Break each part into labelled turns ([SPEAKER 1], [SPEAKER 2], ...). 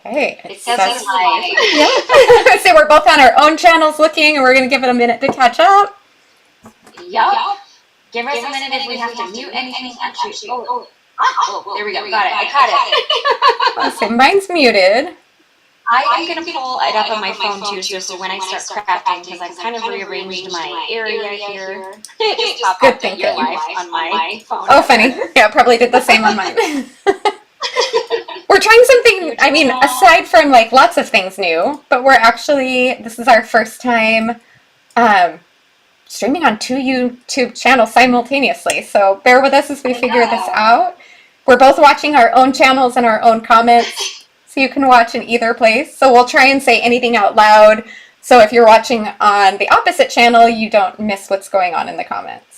[SPEAKER 1] Hey,
[SPEAKER 2] it says it's live.
[SPEAKER 1] Yeah. So we're both on our own channels looking, and we're going to give it a minute to catch up.
[SPEAKER 2] Yup. Give us a minute if we have to mute anything. Actually, there we go. Got it. I caught it.
[SPEAKER 1] So mine's muted.
[SPEAKER 2] I am going to pull it up on my phone too, just so when I start crafting, because I've kind of rearranged my area here. It just popped up that you're live on my phone.
[SPEAKER 1] Oh, funny. Yeah, probably did the same on mine. We're trying something, I mean, aside from like lots of things new, but this is our first time streaming on 2 YouTube channels simultaneously. So bear with us as we figure this out. We're both watching our own channels and our own comments, so you can watch in either place. So we'll try and say anything out loud. So if you're watching on the opposite channel, you don't miss what's going on in the comments.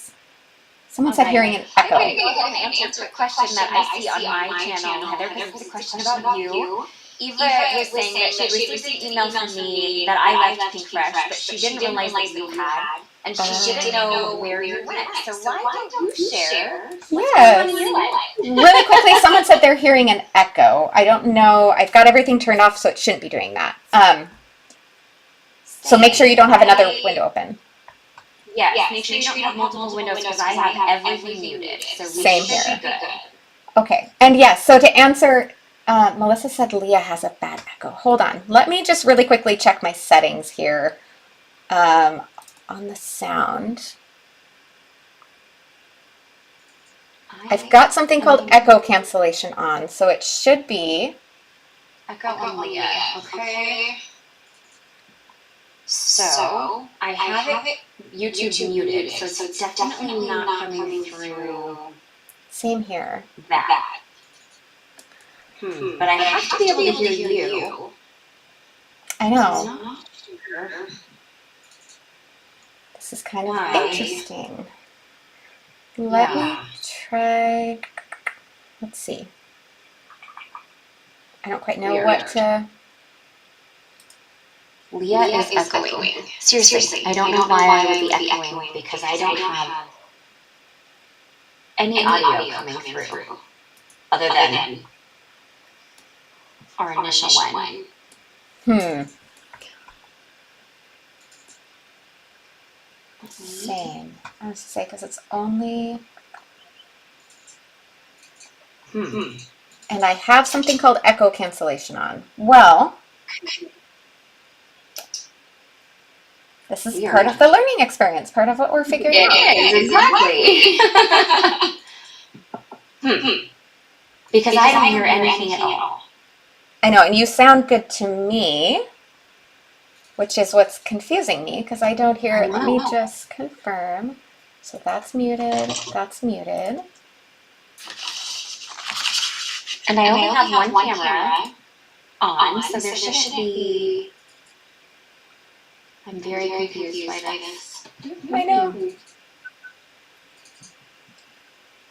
[SPEAKER 1] Someone said hearing an echo.
[SPEAKER 2] I'm going to go ahead and answer a question that I see on my channel, Heather, because it's a question about you. Eva was saying that she received an email from me that I left Pink Fresh, but she didn't realize that you had, and she didn't know where you went. So why don't you share what's going on in your life?
[SPEAKER 1] Really quickly, someone said they're hearing an echo. I don't know. I've got everything turned off, so it shouldn't be doing that. So make sure you don't have another window open.
[SPEAKER 2] Yes, make sure you don't have multiple windows because I have everything muted. So
[SPEAKER 1] Same here. Okay, and yes, so to answer, Melissa said Leah has a bad echo. Hold on. Let me just really quickly check my settings here on the sound. I've got something called echo cancellation on, so it should be
[SPEAKER 2] echo on Leah. Okay. So I have it YouTube muted, so it's definitely not coming through.
[SPEAKER 1] Same here.
[SPEAKER 2] That. But I have to be able to hear you.
[SPEAKER 1] I know. This is kind of interesting. Let me try. Let's see. I don't quite know what to.
[SPEAKER 2] Leah is echoing. Seriously, I don't know why I would be echoing because I don't have any audio coming through other than our initial one.
[SPEAKER 1] Same. I was to say because it's only. And I have something called echo cancellation on. Well. This is part of the learning experience, part of what we're figuring out.
[SPEAKER 2] It is, exactly. Because I don't hear anything at all.
[SPEAKER 1] I know, and you sound good to me, which is what's confusing me, because I don't hear it. Let me just confirm. So that's muted, that's muted.
[SPEAKER 2] And I only have one camera on, so there should be... I'm very confused by this.
[SPEAKER 1] I know.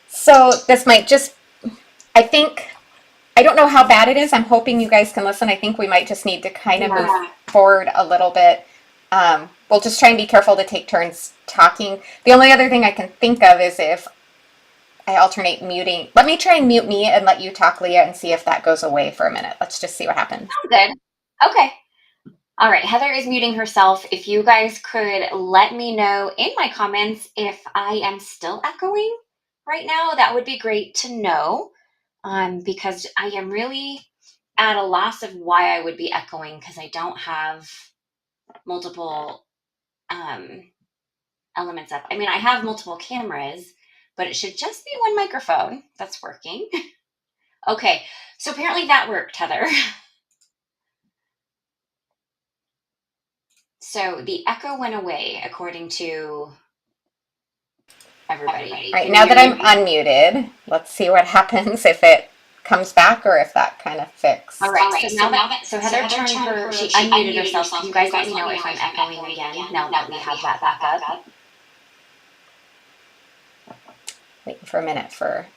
[SPEAKER 1] So this might just, I don't know how bad it is. I'm hoping you guys can listen. I think we might just need to kind of move forward a little bit. We'll just try and be careful to take turns talking. The only other thing I can think of is if I alternate muting. Let me try and mute me and let you talk, Leah, and see if that goes away for a minute. Let's just see what happens.
[SPEAKER 2] Good. Okay. All right, Heather is muting herself. If you guys could let me know in my comments if I am still echoing right now, that would be great to know, because I am really at a loss of why I would be echoing because I don't have multiple elements up. I mean, I have multiple cameras, but it should just be one microphone that's working. Okay, so apparently that worked, Heather. So the echo went away, according to everybody.
[SPEAKER 1] All right, now that I'm unmuted, let's see what happens if it comes back or if that kind of fixed.
[SPEAKER 2] All right, so Heather turned she unmuted herself. Can you guys let me know if I'm echoing again now that we have that back up?
[SPEAKER 1] Waiting for a minute for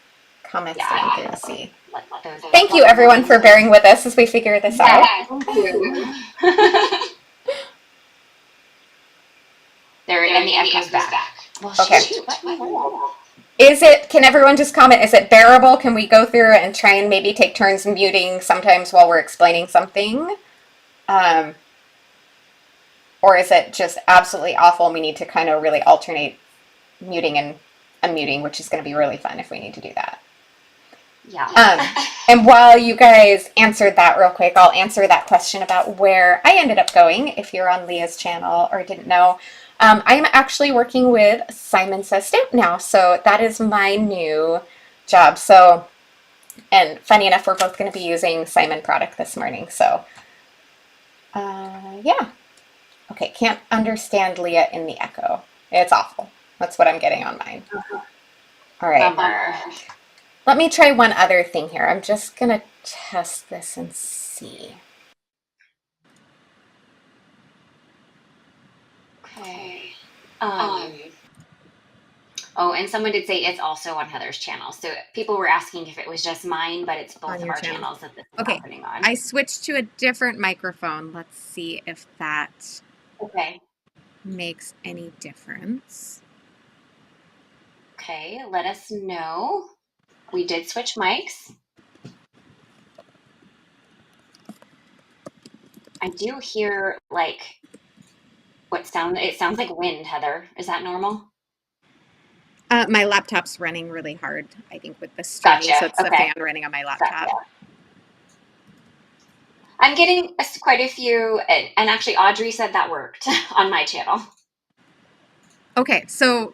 [SPEAKER 1] comments to come through to see.
[SPEAKER 2] Thank
[SPEAKER 1] you, everyone, for bearing with us as we figure this out.
[SPEAKER 2] Thank you. There, and the echo's back. Well,
[SPEAKER 1] okay. Can everyone just comment, is it bearable? Can we go through and try and maybe take turns muting sometimes while we're explaining something? Um, or is it just absolutely awful and we need to kind of really alternate muting and unmuting, which is going to be really fun if we need to do that.
[SPEAKER 2] Yeah.
[SPEAKER 1] And while you guys answered that real quick, I'll answer that question about where I ended up going if you're on Leah's channel or didn't know. I'm actually working with Simon Says Stamp now, so that is my new job. So, and funny enough, we're both going to be using Simon product this morning. So, yeah. Okay, can't understand Leah in the echo. It's awful. That's what I'm getting on mine. All right.
[SPEAKER 2] Bummer.
[SPEAKER 1] Let me try one other thing here. I'm just going to test this and see.
[SPEAKER 2] Okay. Oh, and someone did say it's also on Heather's channel. So people were asking if it was just mine, but it's both of our channels that this is happening on.
[SPEAKER 1] I switched to a different microphone. Let's see if that makes any difference.
[SPEAKER 2] Okay, let us know. We did switch mics. I do hear like it sounds like wind, Heather. Is that normal?
[SPEAKER 1] My laptop's running really hard, I think, with the streaming, so it's the fan running on my laptop. Gotcha.
[SPEAKER 2] I'm getting quite a few, and actually Audrey said that worked on my channel.
[SPEAKER 1] Okay, so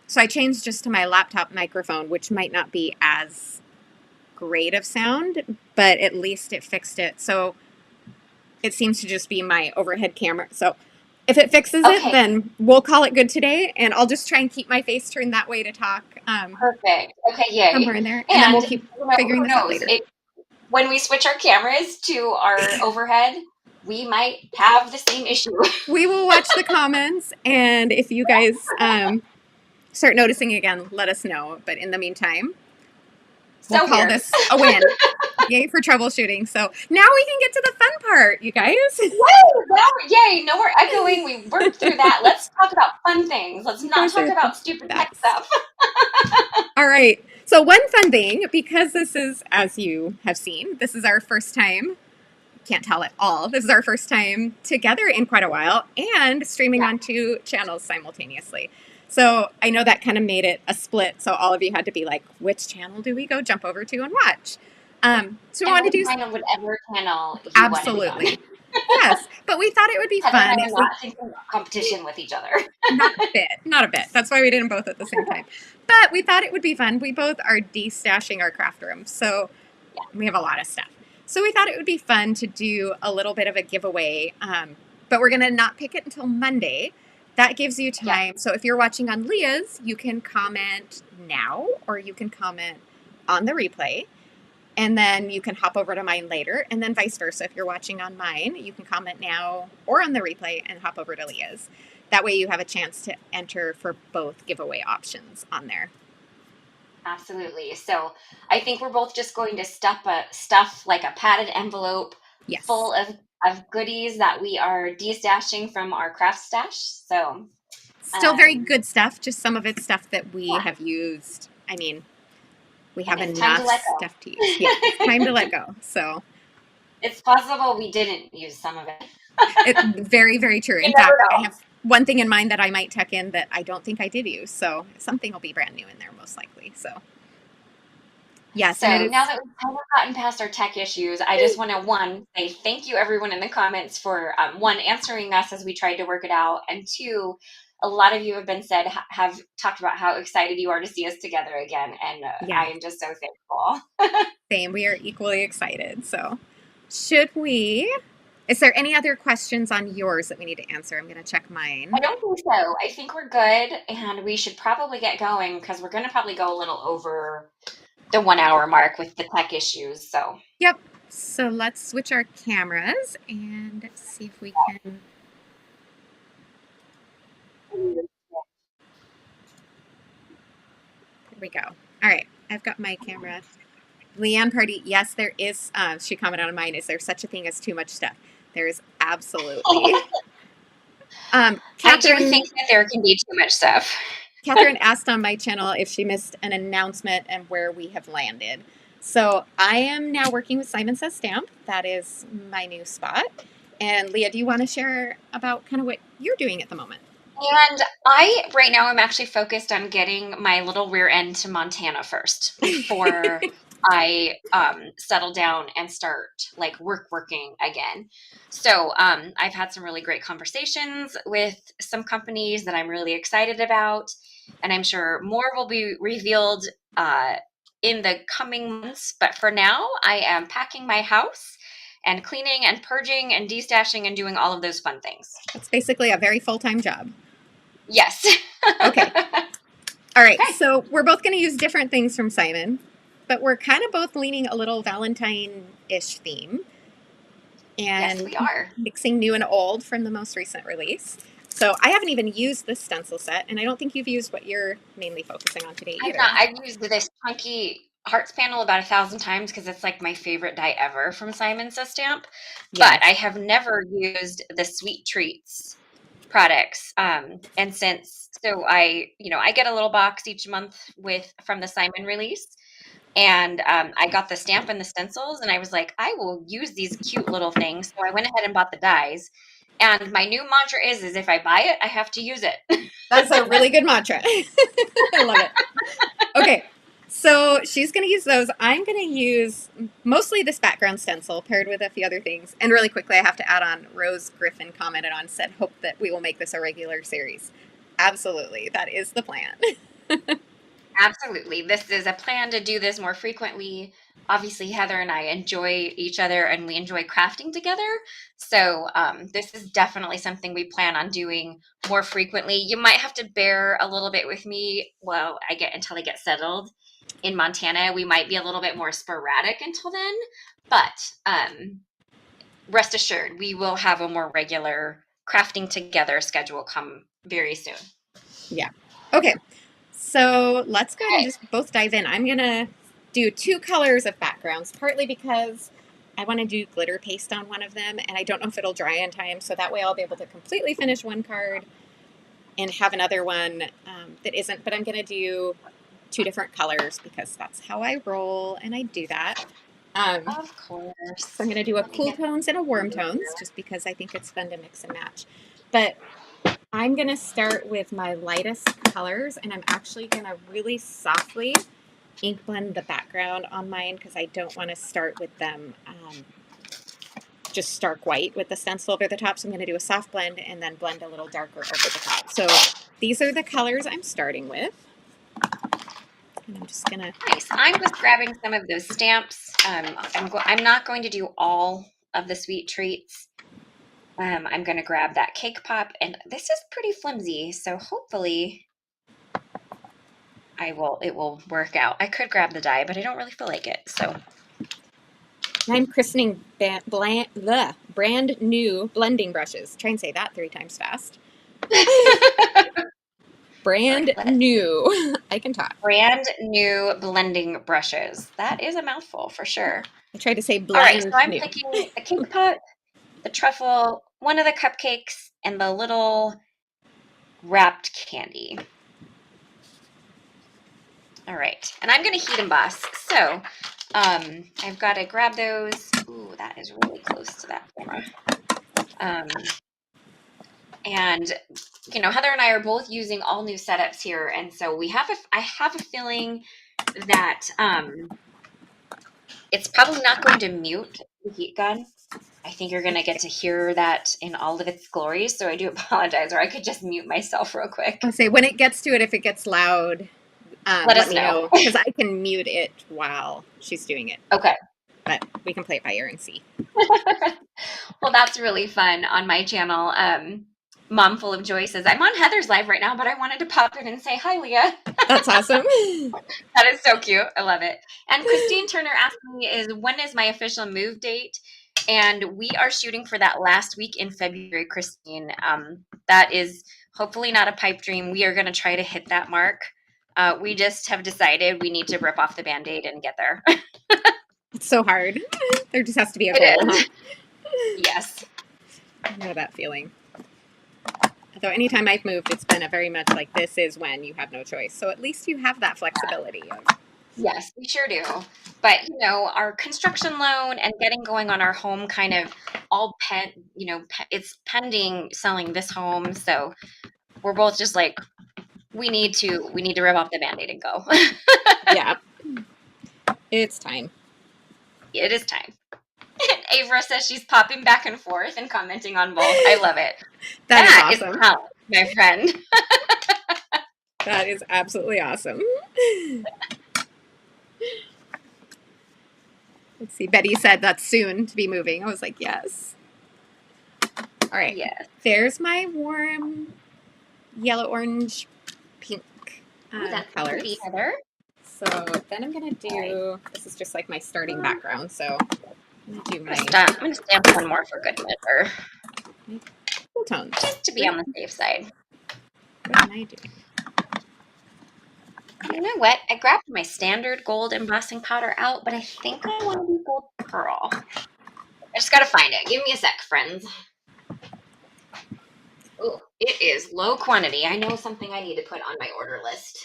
[SPEAKER 1] so I changed just to my laptop microphone, which might not be as great of sound, but at least it fixed it. So it seems to just be my overhead camera. So if it fixes it, then we'll call it good today, and I'll just try and keep my face turned that way to talk.
[SPEAKER 2] Perfect. Okay, yay.
[SPEAKER 1] Somewhere in there, and then we'll keep figuring this out later.
[SPEAKER 2] When we switch our cameras to our overhead, we might have the same issue.
[SPEAKER 1] We will watch the comments, and if you guys start noticing again, let us know. But in the meantime, we'll call this a win. Yay for troubleshooting. So now we can get to the fun part, you guys.
[SPEAKER 2] Yay, no more echoing. We worked through that. Let's talk about fun things. Let's not talk about stupid tech stuff.
[SPEAKER 1] All right. So one fun thing, because this is, as you have seen, this is our first time, can't tell at all, this is our first time together in quite a while and streaming on two channels simultaneously. So I know that kind of made it a split. So all of you had to be like, which channel do we go jump over to and watch? So we wanted to do
[SPEAKER 2] whatever channel you
[SPEAKER 1] absolutely. Yes, but we thought it would be fun.
[SPEAKER 2] Competition with each other.
[SPEAKER 1] Not a bit. That's why we did them both at the same time. But we thought it would be fun. We both are de-stashing our craft room, so we have a lot of stuff. So we thought it would be fun to do a little bit of a giveaway, but we're going to not pick it until Monday. That gives you time. Yeah. So if you're watching on Leah's, you can comment now, or you can comment on the replay. And then you can hop over to mine later, and then vice versa. If you're watching on mine, you can comment now or on the replay and hop over to Leah's. That way you have a chance to enter for both giveaway options on there.
[SPEAKER 2] Absolutely. So I think we're both just going to stuff like a padded envelope full of goodies that we are de-stashing from our craft stash. So
[SPEAKER 1] still very good stuff, just some of it's stuff that we have used. I mean, we have enough stuff to use. Yeah, it's time to let go. So
[SPEAKER 2] it's possible we didn't use some of it.
[SPEAKER 1] It's very, very true. In fact, I have one thing in mind that I might tuck in that I don't think I did use. So something will be brand new in there most likely. So yes.
[SPEAKER 2] So now that we've kind of gotten past our tech issues, I just want to say thank you everyone in the comments for answering us as we tried to work it out, and two, a lot of you have talked about how excited you are to see us together again, and I am just so thankful.
[SPEAKER 1] Same, we are equally excited. So is there any other questions on yours that we need to answer? I'm going to check mine.
[SPEAKER 2] I don't think so. I think we're good, and we should probably get going because we're going to probably go a little over the 1 hour mark with the tech issues. So
[SPEAKER 1] yep. So let's switch our cameras and see if we can. There we go. All right, I've got my camera. Leanne Party, yes, there is. She commented on mine. Is there such a thing as too much stuff? There is absolutely.
[SPEAKER 2] I do think that there can be too much stuff.
[SPEAKER 1] Catherine asked on my channel if she missed an announcement and where we have landed. So I am now working with Simon Says Stamp. That is my new spot. And Leah, do you want to share about kind of what you're doing at the moment?
[SPEAKER 2] And right now, I'm actually focused on getting my little rear end to Montana first before I settle down and start like working again. So I've had some really great conversations with some companies that I'm really excited about, and I'm sure more will be revealed in the coming months. But for now, I am packing my house and cleaning and purging and destashing and doing all of those fun things.
[SPEAKER 1] It's basically a very full-time job.
[SPEAKER 2] Yes.
[SPEAKER 1] Okay. All right.
[SPEAKER 2] Okay.
[SPEAKER 1] So we're both going to use different things from Simon, but we're kind of both leaning a little Valentine-ish theme and
[SPEAKER 2] Yes, we are.
[SPEAKER 1] mixing new and old from the most recent release. So I haven't even used this stencil set, and I don't think you've used what you're mainly focusing on today either.
[SPEAKER 2] I've used this chunky hearts panel about 1,000 times because it's like my favorite die ever from Simon Says Stamp.
[SPEAKER 1] Yes.
[SPEAKER 2] But I have never used the Sweet Treats products. And I get a little box each month from the Simon release. And I got the stamp and the stencils, and I was like, I will use these cute little things. So I went ahead and bought the dies. And my new mantra is if I buy it, I have to use it.
[SPEAKER 1] That's a really good mantra. I love it. Okay, so she's going to use those. I'm going to use mostly this background stencil paired with a few other things. And really quickly, I have to add on, Rose Griffin commented on, said, hope that we will make this a regular series. Absolutely. That is the plan.
[SPEAKER 2] Absolutely. This is a plan to do this more frequently. Obviously, Heather and I enjoy each other and we enjoy crafting together. So this is definitely something we plan on doing more frequently. You might have to bear a little bit with me until I get settled in Montana. We might be a little bit more sporadic until then, but rest assured, we will have a more regular crafting together schedule come very soon.
[SPEAKER 1] Yeah. Okay. So let's go ahead and just both dive in. I'm going to do 2 colors of backgrounds, partly because I want to do glitter paste on one of them, and I don't know if it'll dry in time, so that way I'll be able to completely finish one card and have another one that isn't, but I'm going to do 2 different colors because that's how I roll, and I do that.
[SPEAKER 2] Of course.
[SPEAKER 1] So I'm going to do a cool tones and a warm tones, just because I think it's fun to mix and match. But I'm going to start with my lightest colors, and I'm actually going to really softly ink blend the background on mine because I don't want to start with them just stark white with the stencil over the top. So I'm going to do a soft blend and then blend a little darker over the top. So these are the colors I'm starting with. And I'm just going to...
[SPEAKER 2] Nice. I'm just grabbing some of those stamps. I'm not going to do all of the Sweet Treats. I'm going to grab that cake pop, and this is pretty flimsy, so hopefully it will work out. I could grab the die, but I don't really feel like it. So
[SPEAKER 1] I'm christening brand new blending brushes. Try and say that 3 times fast. Brand new. I can talk.
[SPEAKER 2] Brand new blending brushes. That is a mouthful for sure.
[SPEAKER 1] I tried to say blend.
[SPEAKER 2] All right, so I'm picking the cake pop, the truffle, one of the cupcakes, and the little wrapped candy. All right, and I'm going to heat emboss. So I've got to grab those. Ooh, that is really close to that camera. And Heather and I are both using all new setups here, and so I have a feeling that it's probably not going to mute the heat gun. I think you're going to get to hear that in all of its glory, so I do apologize, or I could just mute myself real quick.
[SPEAKER 1] I'll say when it gets to it, if it gets loud, let me know, because I can mute it while she's doing it.
[SPEAKER 2] Okay.
[SPEAKER 1] But we can play it by ear and see.
[SPEAKER 2] Well, that's really fun on my channel. Mom Full of Joy says, I'm on Heather's live right now, but I wanted to pop in and say hi, Leah.
[SPEAKER 1] That's awesome.
[SPEAKER 2] That is so cute. I love it. And Christine Turner asked me, when is my official move date? And we are shooting for that last week in February, Christine. That is hopefully not a pipe dream. We are going to try to hit that mark. We just have decided we need to rip off the Band-Aid and get there.
[SPEAKER 1] It's so hard. There just has to be a goal. Huh?
[SPEAKER 2] Yes.
[SPEAKER 1] I know that feeling. Although anytime I've moved, it's been a very much like this is when you have no choice. So at least you have that flexibility of
[SPEAKER 2] Yes, we sure do. But, our construction loan and getting going on our home kind of all it's pending selling this home. So we're both just like, we need to rip off the Band-Aid and go.
[SPEAKER 1] yeah. It's time.
[SPEAKER 2] It is time. Avra says she's popping back and forth and commenting on both. I love it.
[SPEAKER 1] That is awesome.
[SPEAKER 2] Talent, my friend.
[SPEAKER 1] That is absolutely awesome. Let's see. Betty said that's soon to be moving. I was like, yes. All right.
[SPEAKER 2] Yes.
[SPEAKER 1] There's my warm yellow, orange, pink
[SPEAKER 2] That's
[SPEAKER 1] colors.
[SPEAKER 2] pretty, Heather.
[SPEAKER 1] So then I'm going to do, this is just like my starting background. So I'm going to do my...
[SPEAKER 2] I'm going to stamp one more for good measure.
[SPEAKER 1] Cool tones.
[SPEAKER 2] Just to be on the safe side.
[SPEAKER 1] What am I doing?
[SPEAKER 2] You know what? I grabbed my standard gold embossing powder out, but I think I want to do gold pearl. I just got to find it. Give me a sec, friends. Oh, it is low quantity. I know something I need to put on my order list.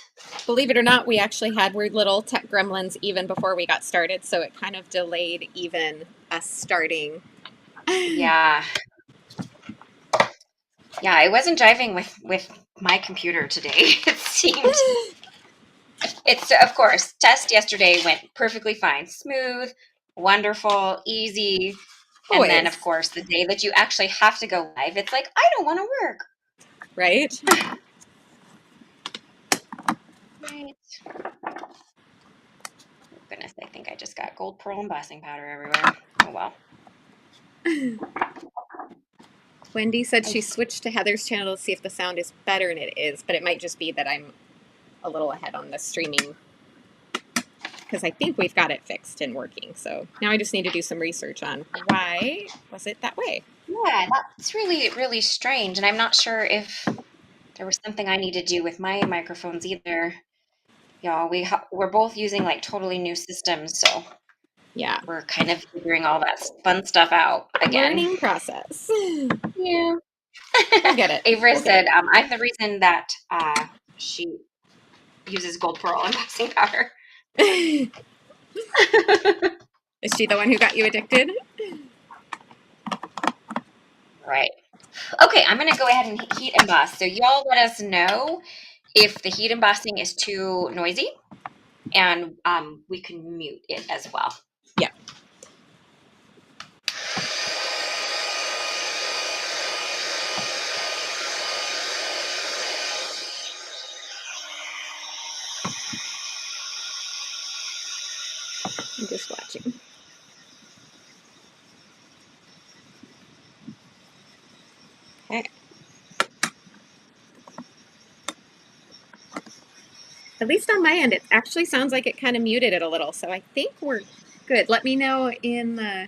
[SPEAKER 1] Believe it or not, we actually had weird little tech gremlins even before we got started, so it kind of delayed even us starting.
[SPEAKER 2] Yeah. Yeah, I wasn't driving with my computer today. It seemed. It's, of course, test yesterday went perfectly fine. Smooth, wonderful, easy.
[SPEAKER 1] Always.
[SPEAKER 2] And then, of course, the day that you actually have to go live, it's like, I don't want to work.
[SPEAKER 1] Right?
[SPEAKER 2] Right. Oh, goodness, I think I just got gold pearl embossing powder everywhere. Oh, well.
[SPEAKER 1] Wendy said she switched to Heather's channel to see if the sound is better, and it is, but it might just be that I'm a little ahead on the streaming because I think we've got it fixed and working. So now I just need to do some research on why was it that way.
[SPEAKER 2] Yeah, that's really, really strange, and I'm not sure if there was something I need to do with my microphones either. Y'all, we're both using like totally new systems, so
[SPEAKER 1] yeah,
[SPEAKER 2] we're kind of figuring all that fun stuff out again.
[SPEAKER 1] Learning process.
[SPEAKER 2] Yeah.
[SPEAKER 1] We'll get it.
[SPEAKER 2] Avery said, I'm the reason that she uses gold pearl embossing powder.
[SPEAKER 1] Is she the one who got you addicted?
[SPEAKER 2] Right. Okay, I'm going to go ahead and heat emboss. So y'all let us know if the heat embossing is too noisy, and we can mute it as well.
[SPEAKER 1] Yeah. I'm just watching. Okay. At least on my end, it actually sounds like it kind of muted it a little, so I think we're good. Let me know in the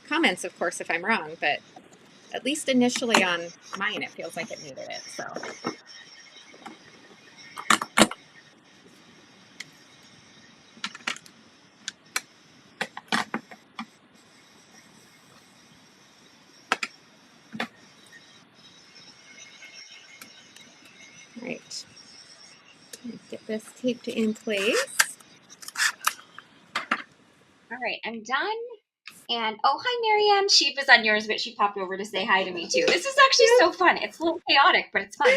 [SPEAKER 1] comments, of course, if I'm wrong, but at least initially on mine, it feels like it muted it, so. All right. Get this taped in place.
[SPEAKER 2] All right, I'm done. And oh, hi, Marianne. Sheep is on yours, but she popped over to say hi to me too. This is actually so fun. It's a little chaotic, but it's fun.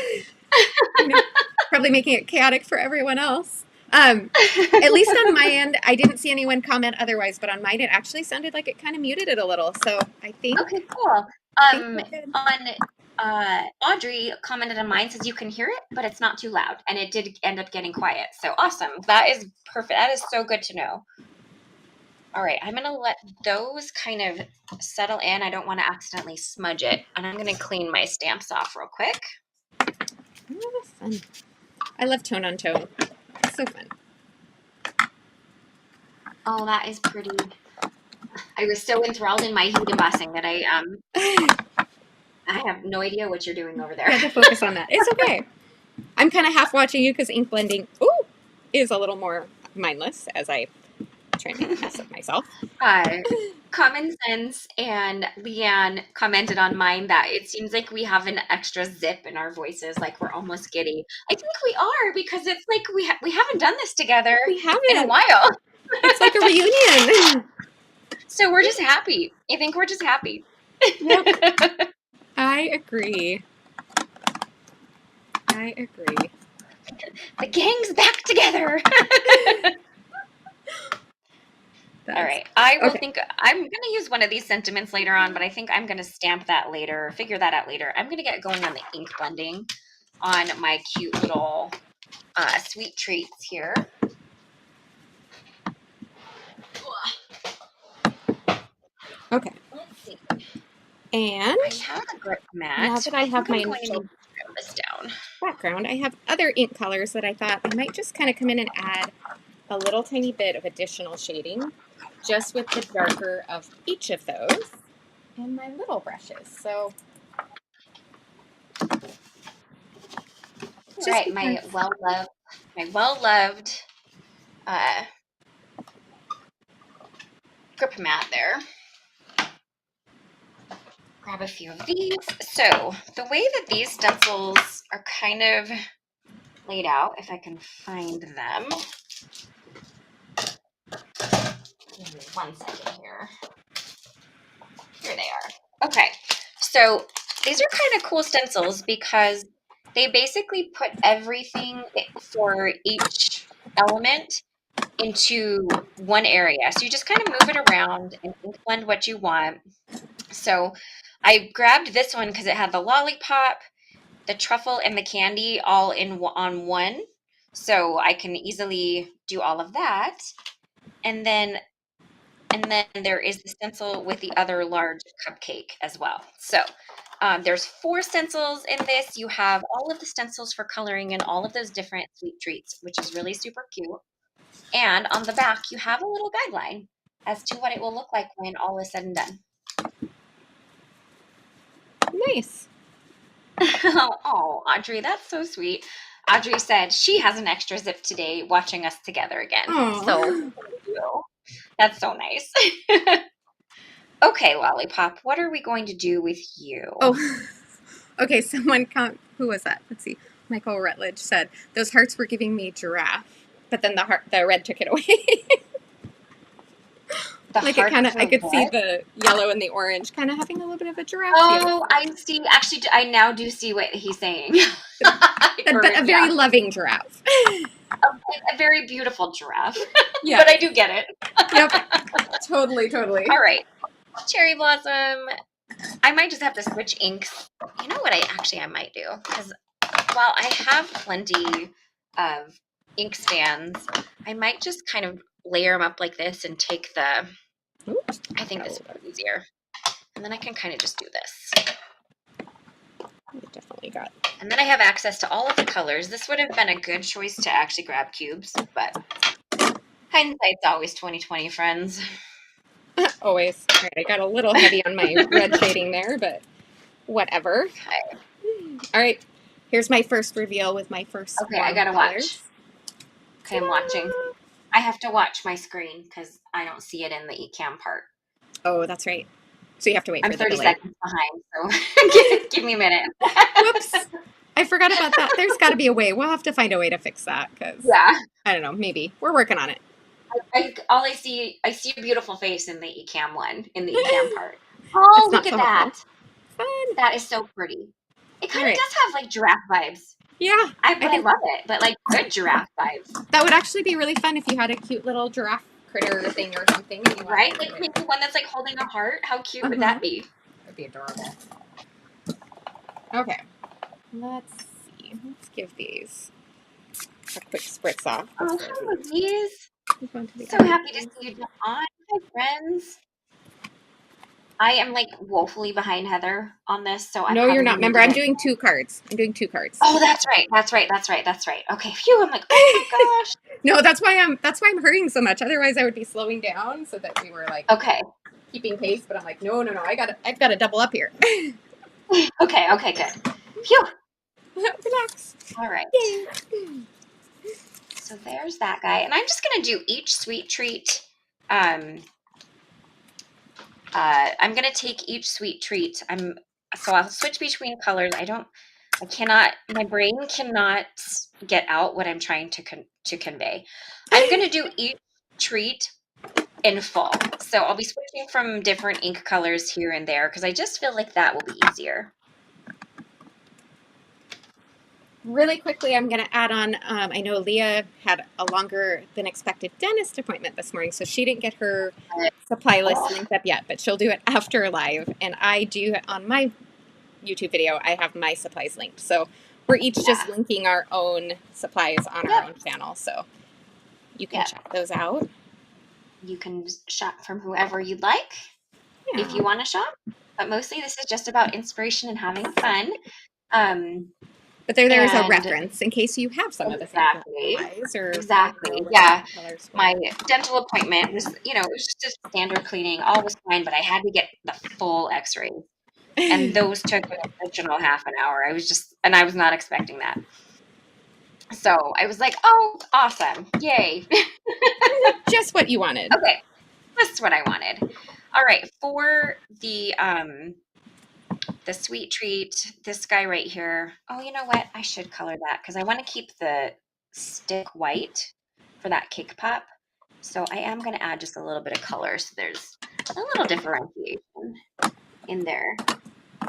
[SPEAKER 1] You know, probably making it chaotic for everyone else. At least on my end, I didn't see anyone comment otherwise, but on mine, it actually sounded like it kind of muted it a little. So I think.
[SPEAKER 2] Okay, cool. Audrey commented on mine, says you can hear it, but it's not too loud, and it did end up getting quiet. So awesome. That is perfect. That is so good to know. All right, I'm going to let those kind of settle in. I don't want to accidentally smudge it. And I'm going to clean my stamps off real quick.
[SPEAKER 1] Oh, that's fun. I love tone on tone. It's so fun.
[SPEAKER 2] Oh, that is pretty. I was so enthralled in my heat embossing that I have no idea what you're doing over there.
[SPEAKER 1] You have to focus on that. It's okay. I'm kind of half watching you because ink blending is a little more mindless as I trying to make a mess of myself.
[SPEAKER 2] Common Sense and Leanne commented on mine that it seems like we have an extra zip in our voices, like we're almost giddy. I think we are, because it's like we haven't done this together in a while.
[SPEAKER 1] It's like a reunion.
[SPEAKER 2] So we're just happy. I think we're just happy.
[SPEAKER 1] Yep. I agree.
[SPEAKER 2] The gang's back together. All right. I will think I'm going to use one of these sentiments later on, but I think I'm going to stamp that later, figure that out later. I'm going to get going on the ink blending on my cute little sweet treats here.
[SPEAKER 1] Okay.
[SPEAKER 2] Let's see.
[SPEAKER 1] And
[SPEAKER 2] I have a grip mat.
[SPEAKER 1] now that I have my
[SPEAKER 2] initial this down.
[SPEAKER 1] background, I have other ink colors that I thought I might just kind of come in and add a little tiny bit of additional shading just with the darker of each of those in my little brushes. So
[SPEAKER 2] all right, my well-loved grip mat there. Grab a few of these. So the way that these stencils are kind of laid out, if I can find them. Give me 1 second here. Here they are. Okay, so these are kind of cool stencils because they basically put everything for each element into one area. So you just kind of move it around and blend what you want. So I grabbed this one because it had the lollipop, the truffle, and the candy all on one. So I can easily do all of that. And then there is the stencil with the other large cupcake as well. So there's 4 stencils in this. You have all of the stencils for coloring in all of those different sweet treats, which is really super cute. And on the back, you have a little guideline as to what it will look like when all is said and done.
[SPEAKER 1] nice.
[SPEAKER 2] Oh, Audrey, that's so sweet. Audrey said she has an extra zip today watching us together again.
[SPEAKER 1] Aww.
[SPEAKER 2] So thank you. That's so nice. Okay, Lollipop, what are we going to do with you?
[SPEAKER 1] Oh, okay. Who was that? Let's see. Michael Rutledge said those hearts were giving me giraffe, but then the red took it away. Like it kind of, I could see the yellow and the orange kind of having a little bit of a giraffe feel.
[SPEAKER 2] Oh, I see. Actually, I now do see what he's saying.
[SPEAKER 1] But a very loving giraffe.
[SPEAKER 2] A very beautiful giraffe.
[SPEAKER 1] Yeah.
[SPEAKER 2] But I do get it.
[SPEAKER 1] Yep. Totally.
[SPEAKER 2] All right. Cherry Blossom. I might just have to switch inks. You know what I might do? Because while I have plenty of ink stands, I might just kind of layer them up like this and take the... I think this would be easier. And then I can kind of just do this.
[SPEAKER 1] You definitely got.
[SPEAKER 2] And then I have access to all of the colors. This would have been a good choice to actually grab cubes, but hindsight's always 20/20, friends.
[SPEAKER 1] Always. All right, I got a little heavy on my red shading there, but whatever.
[SPEAKER 2] Okay.
[SPEAKER 1] All right, here's my first reveal with my first.
[SPEAKER 2] Okay, I gotta watch. Okay, I'm watching. I have to watch my screen because I don't see it in the eCam part.
[SPEAKER 1] Oh, that's right. So you have to wait for the delay.
[SPEAKER 2] I'm 30 seconds behind, so give me a minute.
[SPEAKER 1] Whoops. I forgot about that. There's got to be a way. We'll have to find a way to fix that because I don't know. Maybe we're working on it.
[SPEAKER 2] I see a beautiful face in the eCam one, in the eCam part. Oh, look at that.
[SPEAKER 1] Fun.
[SPEAKER 2] That is so pretty. It kind of does have like giraffe vibes.
[SPEAKER 1] Yeah.
[SPEAKER 2] I love it, but like good giraffe vibes.
[SPEAKER 1] That would actually be really fun if you had a cute little giraffe critter thing or something.
[SPEAKER 2] Right? Like maybe one that's like holding a heart. How cute would that be?
[SPEAKER 1] That'd be adorable. Okay. Let's see. Let's give these a quick spritz off.
[SPEAKER 2] Oh, hello, these. So happy to see you, Dawn. Hi, friends. I am like woefully behind Heather on this, so
[SPEAKER 1] no, you're not. Remember, I'm doing 2 cards.
[SPEAKER 2] Oh, that's right. Okay, phew. I'm like, oh my gosh.
[SPEAKER 1] No, that's why I'm hurrying so much. Otherwise, I would be slowing down so that we were like keeping pace. But I'm like, no, I've got to double up here.
[SPEAKER 2] Okay, good. Phew.
[SPEAKER 1] Relax.
[SPEAKER 2] All right.
[SPEAKER 1] Yay.
[SPEAKER 2] So there's that guy, and I'm just gonna do each sweet treat I'm gonna take each sweet treat. So I'll switch between colors. My brain cannot get out what I'm trying to convey. I'm gonna do each treat in full. So I'll be switching from different ink colors here and there because I just feel like that will be easier.
[SPEAKER 1] Really quickly, I'm going to add on, I know Leah had a longer than expected dentist appointment this morning, so she didn't get her supply list linked up yet, but she'll do it after live. And I do, on my YouTube video, I have my supplies linked. So we're each just linking our own supplies on our own channel, so you can check those out.
[SPEAKER 2] You can shop from whoever you'd like if you want to shop, but mostly this is just about inspiration and having fun.
[SPEAKER 1] But there's a reference in case you have some of the same supplies or
[SPEAKER 2] yeah. My dental appointment was, it was just a standard cleaning, all was fine, but I had to get the full X-ray, and those took an additional half an hour. I was not expecting that. So I was like, oh, awesome. Yay.
[SPEAKER 1] Just what you wanted.
[SPEAKER 2] Okay. Just what I wanted. All right. For the sweet treat, this guy right here. Oh, you know what? I should color that because I want to keep the stick white for that cake pop. So I am going to add just a little bit of color so there's a little differentiation in there.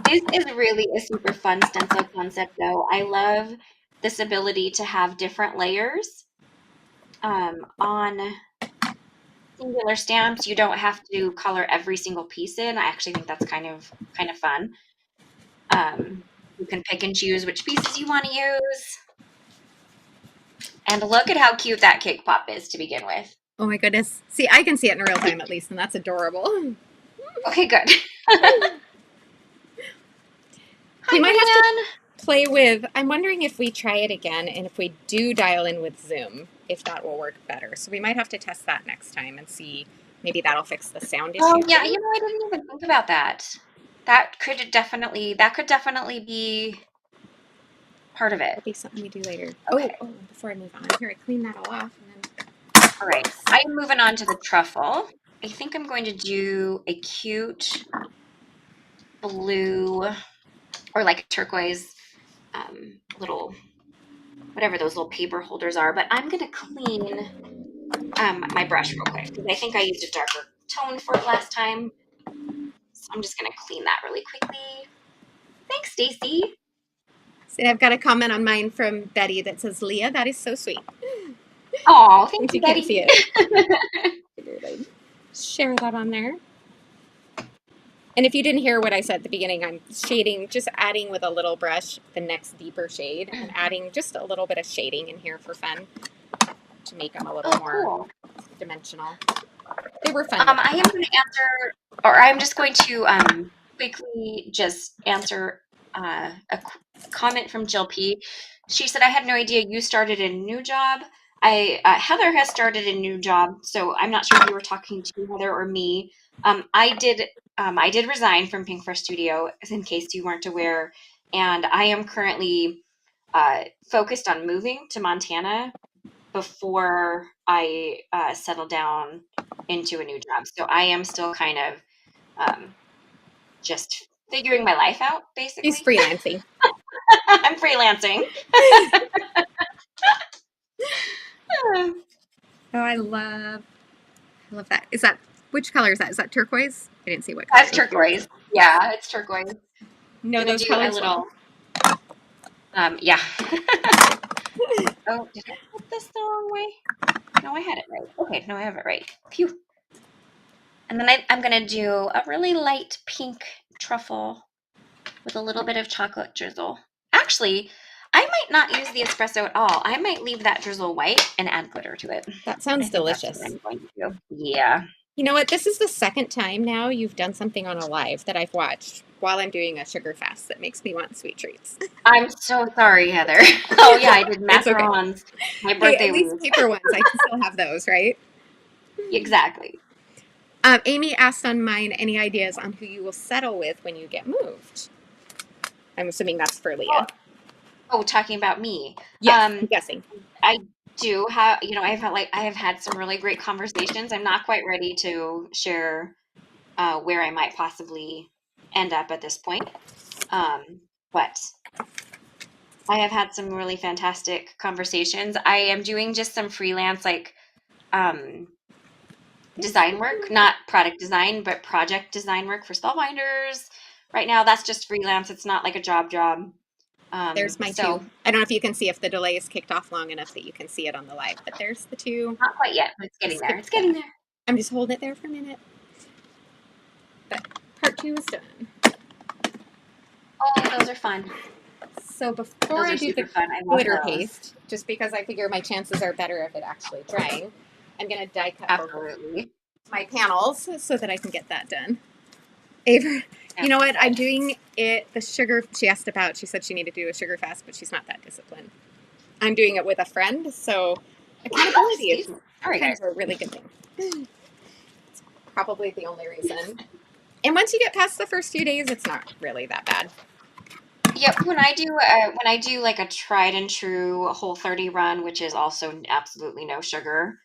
[SPEAKER 2] This is really a super fun stencil concept, though. I love this ability to have different layers on singular stamps. You don't have to color every single piece in. I actually think that's kind of fun. You can pick and choose which pieces you want to use. And look at how cute that cake pop is to begin with.
[SPEAKER 1] Oh my goodness. See, I can see it in real time at least, and that's adorable.
[SPEAKER 2] Okay, good.
[SPEAKER 1] We might have to play with, I'm wondering if we try it again, and if we do dial in with Zoom, if that will work better. So we might have to test that next time and see, maybe that'll fix the sound issue.
[SPEAKER 2] Oh yeah, I didn't even think about that. That could definitely be part of it.
[SPEAKER 1] That'll be something we do later. Okay. Oh, before I move on, here, I clean that all off. And then...
[SPEAKER 2] All right, I'm moving on to the truffle. I think I'm going to do a cute blue or like turquoise little, whatever those little paper holders are, but I'm going to clean my brush real quick because I think I used a darker tone for it last time. So I'm just going to clean that really quickly. Thanks, Stacy.
[SPEAKER 1] See, I've got a comment on mine from Betty that says, Leah, that is so sweet.
[SPEAKER 2] Oh, thank you, Betty.
[SPEAKER 1] Can't see it. Share that on there. And if you didn't hear what I said at the beginning, I'm shading, just adding with a little brush the next deeper shade and adding just a little bit of shading in here for fun to make them a little more dimensional. They were fun.
[SPEAKER 2] I am going to answer, or I'm just going to quickly just answer a comment from Jill P. She said, I had no idea you started a new job. Heather has started a new job, so I'm not sure if you were talking to Heather or me. I did resign from Pink Fresh Studio, in case you weren't aware, and I am currently focused on moving to Montana before I settle down into a new job. So I am still kind of just figuring my life out, basically.
[SPEAKER 1] She's freelancing.
[SPEAKER 2] I'm freelancing.
[SPEAKER 1] Oh, I love that. Which color is that? Is that turquoise? I didn't see what color.
[SPEAKER 2] That's turquoise. Yeah, it's turquoise.
[SPEAKER 1] No, those colors.
[SPEAKER 2] Yeah. Oh, did I put this the wrong way? No, I had it right. Okay, no, I have it right. Phew. And then I'm going to do a really light pink truffle with a little bit of chocolate drizzle. Actually, I might not use the espresso at all. I might leave that drizzle white and add glitter to it.
[SPEAKER 1] That sounds delicious.
[SPEAKER 2] That's what I'm going to do. Yeah.
[SPEAKER 1] You know what? This is the second time now you've done something on a live that I've watched while I'm doing a sugar fast that makes me want sweet treats.
[SPEAKER 2] I'm so sorry, Heather. Oh, yeah, I did macarons. Okay. My birthday
[SPEAKER 1] at least paper ones. I can still have those, right?
[SPEAKER 2] Exactly.
[SPEAKER 1] Amy asked on mine, any ideas on who you will settle with when you get moved? I'm assuming that's for Leah.
[SPEAKER 2] Oh, talking about me.
[SPEAKER 1] Yes, I'm guessing.
[SPEAKER 2] do have, I have had some really great conversations. I'm not quite ready to share where I might possibly end up at this point. But I have had some really fantastic conversations. I am doing just some freelance, like, um, design work, not product design, but project design work for spellbinders. Right now, that's just freelance. It's not like a job.
[SPEAKER 1] There's my
[SPEAKER 2] So
[SPEAKER 1] two. I don't know if you can see if the delay is kicked off long enough that you can see it on the live, but there's the two.
[SPEAKER 2] not quite yet, but it's getting there. It's
[SPEAKER 1] Skip
[SPEAKER 2] getting
[SPEAKER 1] that.
[SPEAKER 2] there.
[SPEAKER 1] I'm just holding it there for a minute. But part 2 is done.
[SPEAKER 2] Oh, those are fun.
[SPEAKER 1] So before I do the
[SPEAKER 2] Fun. I love
[SPEAKER 1] glitter
[SPEAKER 2] those.
[SPEAKER 1] paste, just because I figure my chances are better of it actually drying, I'm going to die cut
[SPEAKER 2] Absolutely.
[SPEAKER 1] my panels so that I can get that done. Ava, you know what? I'm doing it, the sugar she asked about. She said she needed to do a sugar fast, but she's not that disciplined. I'm doing it with a friend, so accountability is kind of a really good thing. It's probably the only reason. And once you get past the first few days, it's not really that bad.
[SPEAKER 2] Yep, when I do like a tried and true Whole30 run, which is also absolutely no sugar,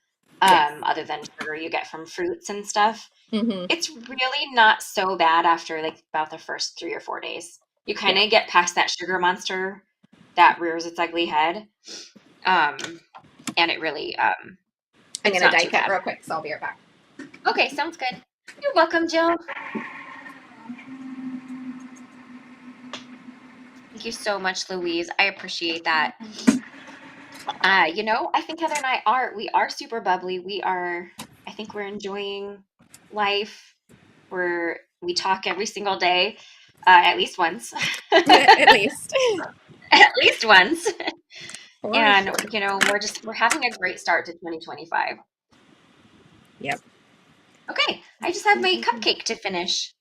[SPEAKER 1] Yes.
[SPEAKER 2] other than sugar you get from fruits and stuff,
[SPEAKER 1] Mm-hmm.
[SPEAKER 2] it's really not so bad after like about the first 3 or 4 days. You kind of get past that sugar monster that rears its ugly head, and it really
[SPEAKER 1] I'm
[SPEAKER 2] it's
[SPEAKER 1] going to
[SPEAKER 2] not
[SPEAKER 1] die
[SPEAKER 2] too
[SPEAKER 1] cut
[SPEAKER 2] bad.
[SPEAKER 1] real quick, so I'll be right back.
[SPEAKER 2] Okay, sounds good. You're welcome, Jill. Thank you so much, Louise. I appreciate that. I think Heather and we are super bubbly. I think we're enjoying life. We talk every single day, at least once.
[SPEAKER 1] At least.
[SPEAKER 2] At least once. And,
[SPEAKER 1] Sure.
[SPEAKER 2] we're having a great start to 2025.
[SPEAKER 1] Yep.
[SPEAKER 2] Okay, I just have my cupcake to finish.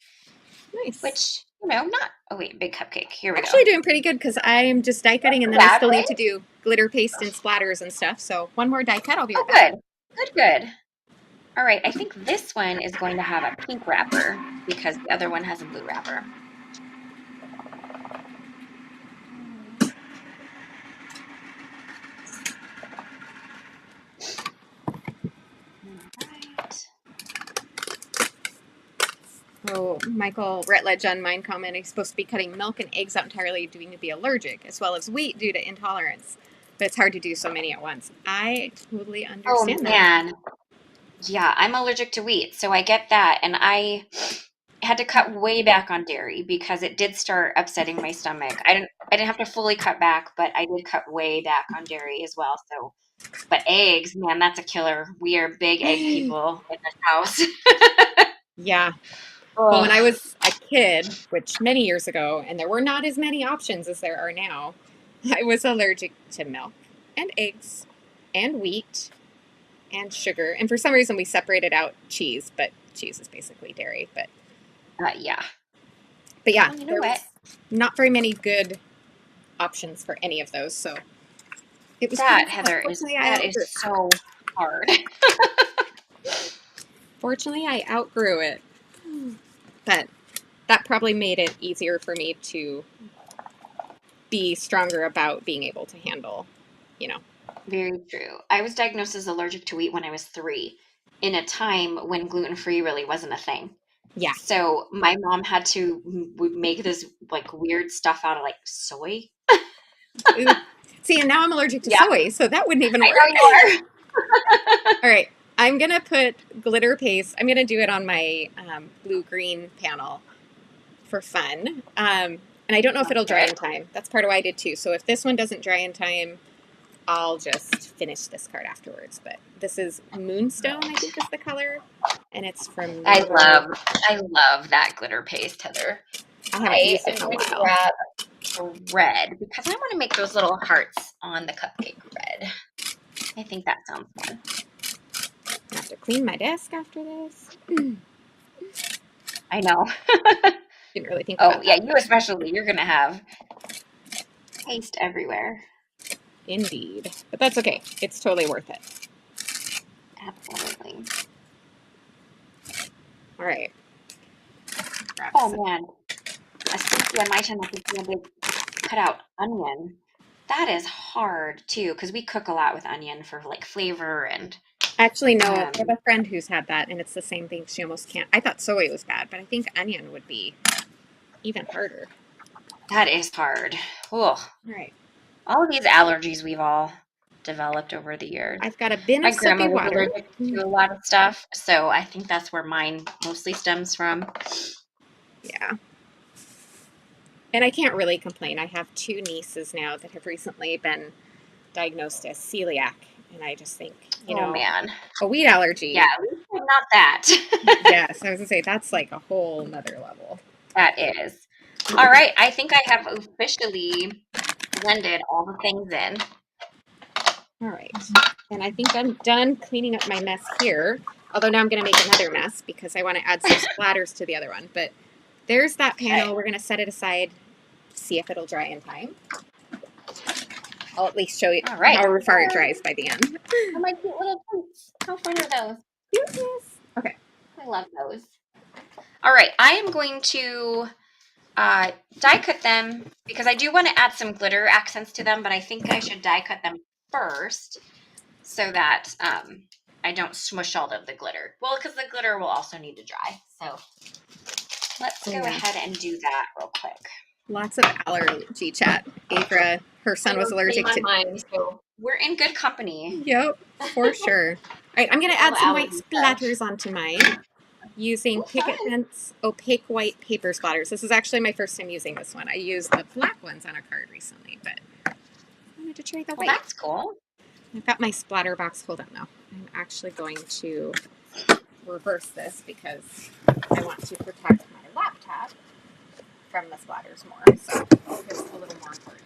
[SPEAKER 1] Nice.
[SPEAKER 2] Which, not, oh wait, big cupcake. Here we
[SPEAKER 1] Actually
[SPEAKER 2] go.
[SPEAKER 1] doing pretty good because I'm just die cutting and then I still need to do glitter paste and splatters and stuff. So one more die cut, I'll be right back.
[SPEAKER 2] Good. All right, I think this one is going to have a pink wrapper because the other one has a blue wrapper. All right.
[SPEAKER 1] Oh, Michael Retledge on mine comment, he's supposed to be cutting milk and eggs out entirely due to be allergic, as well as wheat due to intolerance. But it's hard to do so many at once. I totally understand
[SPEAKER 2] Man. Yeah, I'm allergic to wheat, so I get that. And I had to cut way back on dairy because it did start upsetting my stomach. I didn't have to fully cut back, but I did cut way back on dairy as well. So, but eggs, man, that's a killer. We are big egg
[SPEAKER 1] that.
[SPEAKER 2] people in this house.
[SPEAKER 1] Yeah. Well, when I was a kid, which many years ago, and there were not as many options as there are now, I was allergic to milk and eggs and wheat and sugar. And for some reason, we separated out cheese, but cheese is basically dairy. But
[SPEAKER 2] Yeah.
[SPEAKER 1] yeah,
[SPEAKER 2] Well, you know
[SPEAKER 1] there
[SPEAKER 2] what?
[SPEAKER 1] was not very many good options for any of those. So it was
[SPEAKER 2] That,
[SPEAKER 1] pretty
[SPEAKER 2] Heather, that is so hard.
[SPEAKER 1] Fortunately, I outgrew it. But that probably made it easier for me to be stronger about being able to handle,
[SPEAKER 2] Very true. I was diagnosed as allergic to wheat when I was 3, in a time when gluten-free really wasn't a thing.
[SPEAKER 1] Yeah.
[SPEAKER 2] So my mom had to make this like weird stuff out of like soy.
[SPEAKER 1] See, and now I'm allergic to soy, so that wouldn't even work.
[SPEAKER 2] I know you are.
[SPEAKER 1] All right, I'm gonna put glitter paste. I'm gonna do it on my blue-green panel for fun. And I don't know if it'll dry in time. That's part of why I did too. So if this one doesn't dry in time, I'll just finish this card afterwards. But this is Moonstone, I think is the color, and it's from.
[SPEAKER 2] I love that glitter paste, Heather.
[SPEAKER 1] I haven't used it in a while.
[SPEAKER 2] Grab red because I want to make those little hearts on the cupcake red. I think that sounds fun.
[SPEAKER 1] I have to clean my desk after this.
[SPEAKER 2] I know.
[SPEAKER 1] Didn't really think about that.
[SPEAKER 2] Yeah, you especially. You're going to have paste everywhere.
[SPEAKER 1] Indeed. But that's okay. It's totally worth it.
[SPEAKER 2] Absolutely.
[SPEAKER 1] All right.
[SPEAKER 2] Oh, man. A sticky on my channel could be a big cut out onion. That is hard too, because we cook a lot with onion for like flavor and
[SPEAKER 1] Actually, no, I have a friend who's had that, and it's the same thing. She almost can't. I thought soy was bad, but I think onion would be even harder.
[SPEAKER 2] that is hard. Ugh.
[SPEAKER 1] All right.
[SPEAKER 2] All of these allergies we've all developed over the years.
[SPEAKER 1] I've got a bin
[SPEAKER 2] My
[SPEAKER 1] of
[SPEAKER 2] grandma
[SPEAKER 1] soapy
[SPEAKER 2] was
[SPEAKER 1] water.
[SPEAKER 2] allergic to a lot of stuff, so I think that's where mine mostly stems from.
[SPEAKER 1] Yeah. And I can't really complain. I have 2 nieces now that have recently been diagnosed as celiac. And I just think,
[SPEAKER 2] Oh man.
[SPEAKER 1] a wheat allergy.
[SPEAKER 2] Yeah, at least I'm not that.
[SPEAKER 1] Yes, I was going to say, that's like a whole nother level.
[SPEAKER 2] That is. All right, I think I have officially blended all the things in.
[SPEAKER 1] All right. And I think I'm done cleaning up my mess here. Although now I'm going to make another mess because I want to add some splatters to the other one. But there's that panel.
[SPEAKER 2] Okay.
[SPEAKER 1] We're going to set it aside, see if it'll dry in time. I'll at least show you
[SPEAKER 2] All right.
[SPEAKER 1] how far it dries by the end.
[SPEAKER 2] Oh, my cute little boots. How fun are those?
[SPEAKER 1] Yes. Okay.
[SPEAKER 2] I love those. All right, I am going to die cut them because I do want to add some glitter accents to them, but I think I should die cut them first so that I don't smush all of the glitter. Well, because the glitter will also need to dry. So let's go ahead and do that real quick.
[SPEAKER 1] Lots of allergy chat. Avra, her son was allergic to.
[SPEAKER 2] Mind, so we're in good company.
[SPEAKER 1] Yep, for sure. All right, I'm going to add some white splatters onto mine using Picket Fence opaque white paper splatters. This is actually my first time using this one. I used the black ones on a card recently, but I wanted to try the white.
[SPEAKER 2] That's cool.
[SPEAKER 1] I've got my splatter box. Hold on now. I'm actually going to reverse this because I want to protect my laptop from the splatters more. So it's a little more important.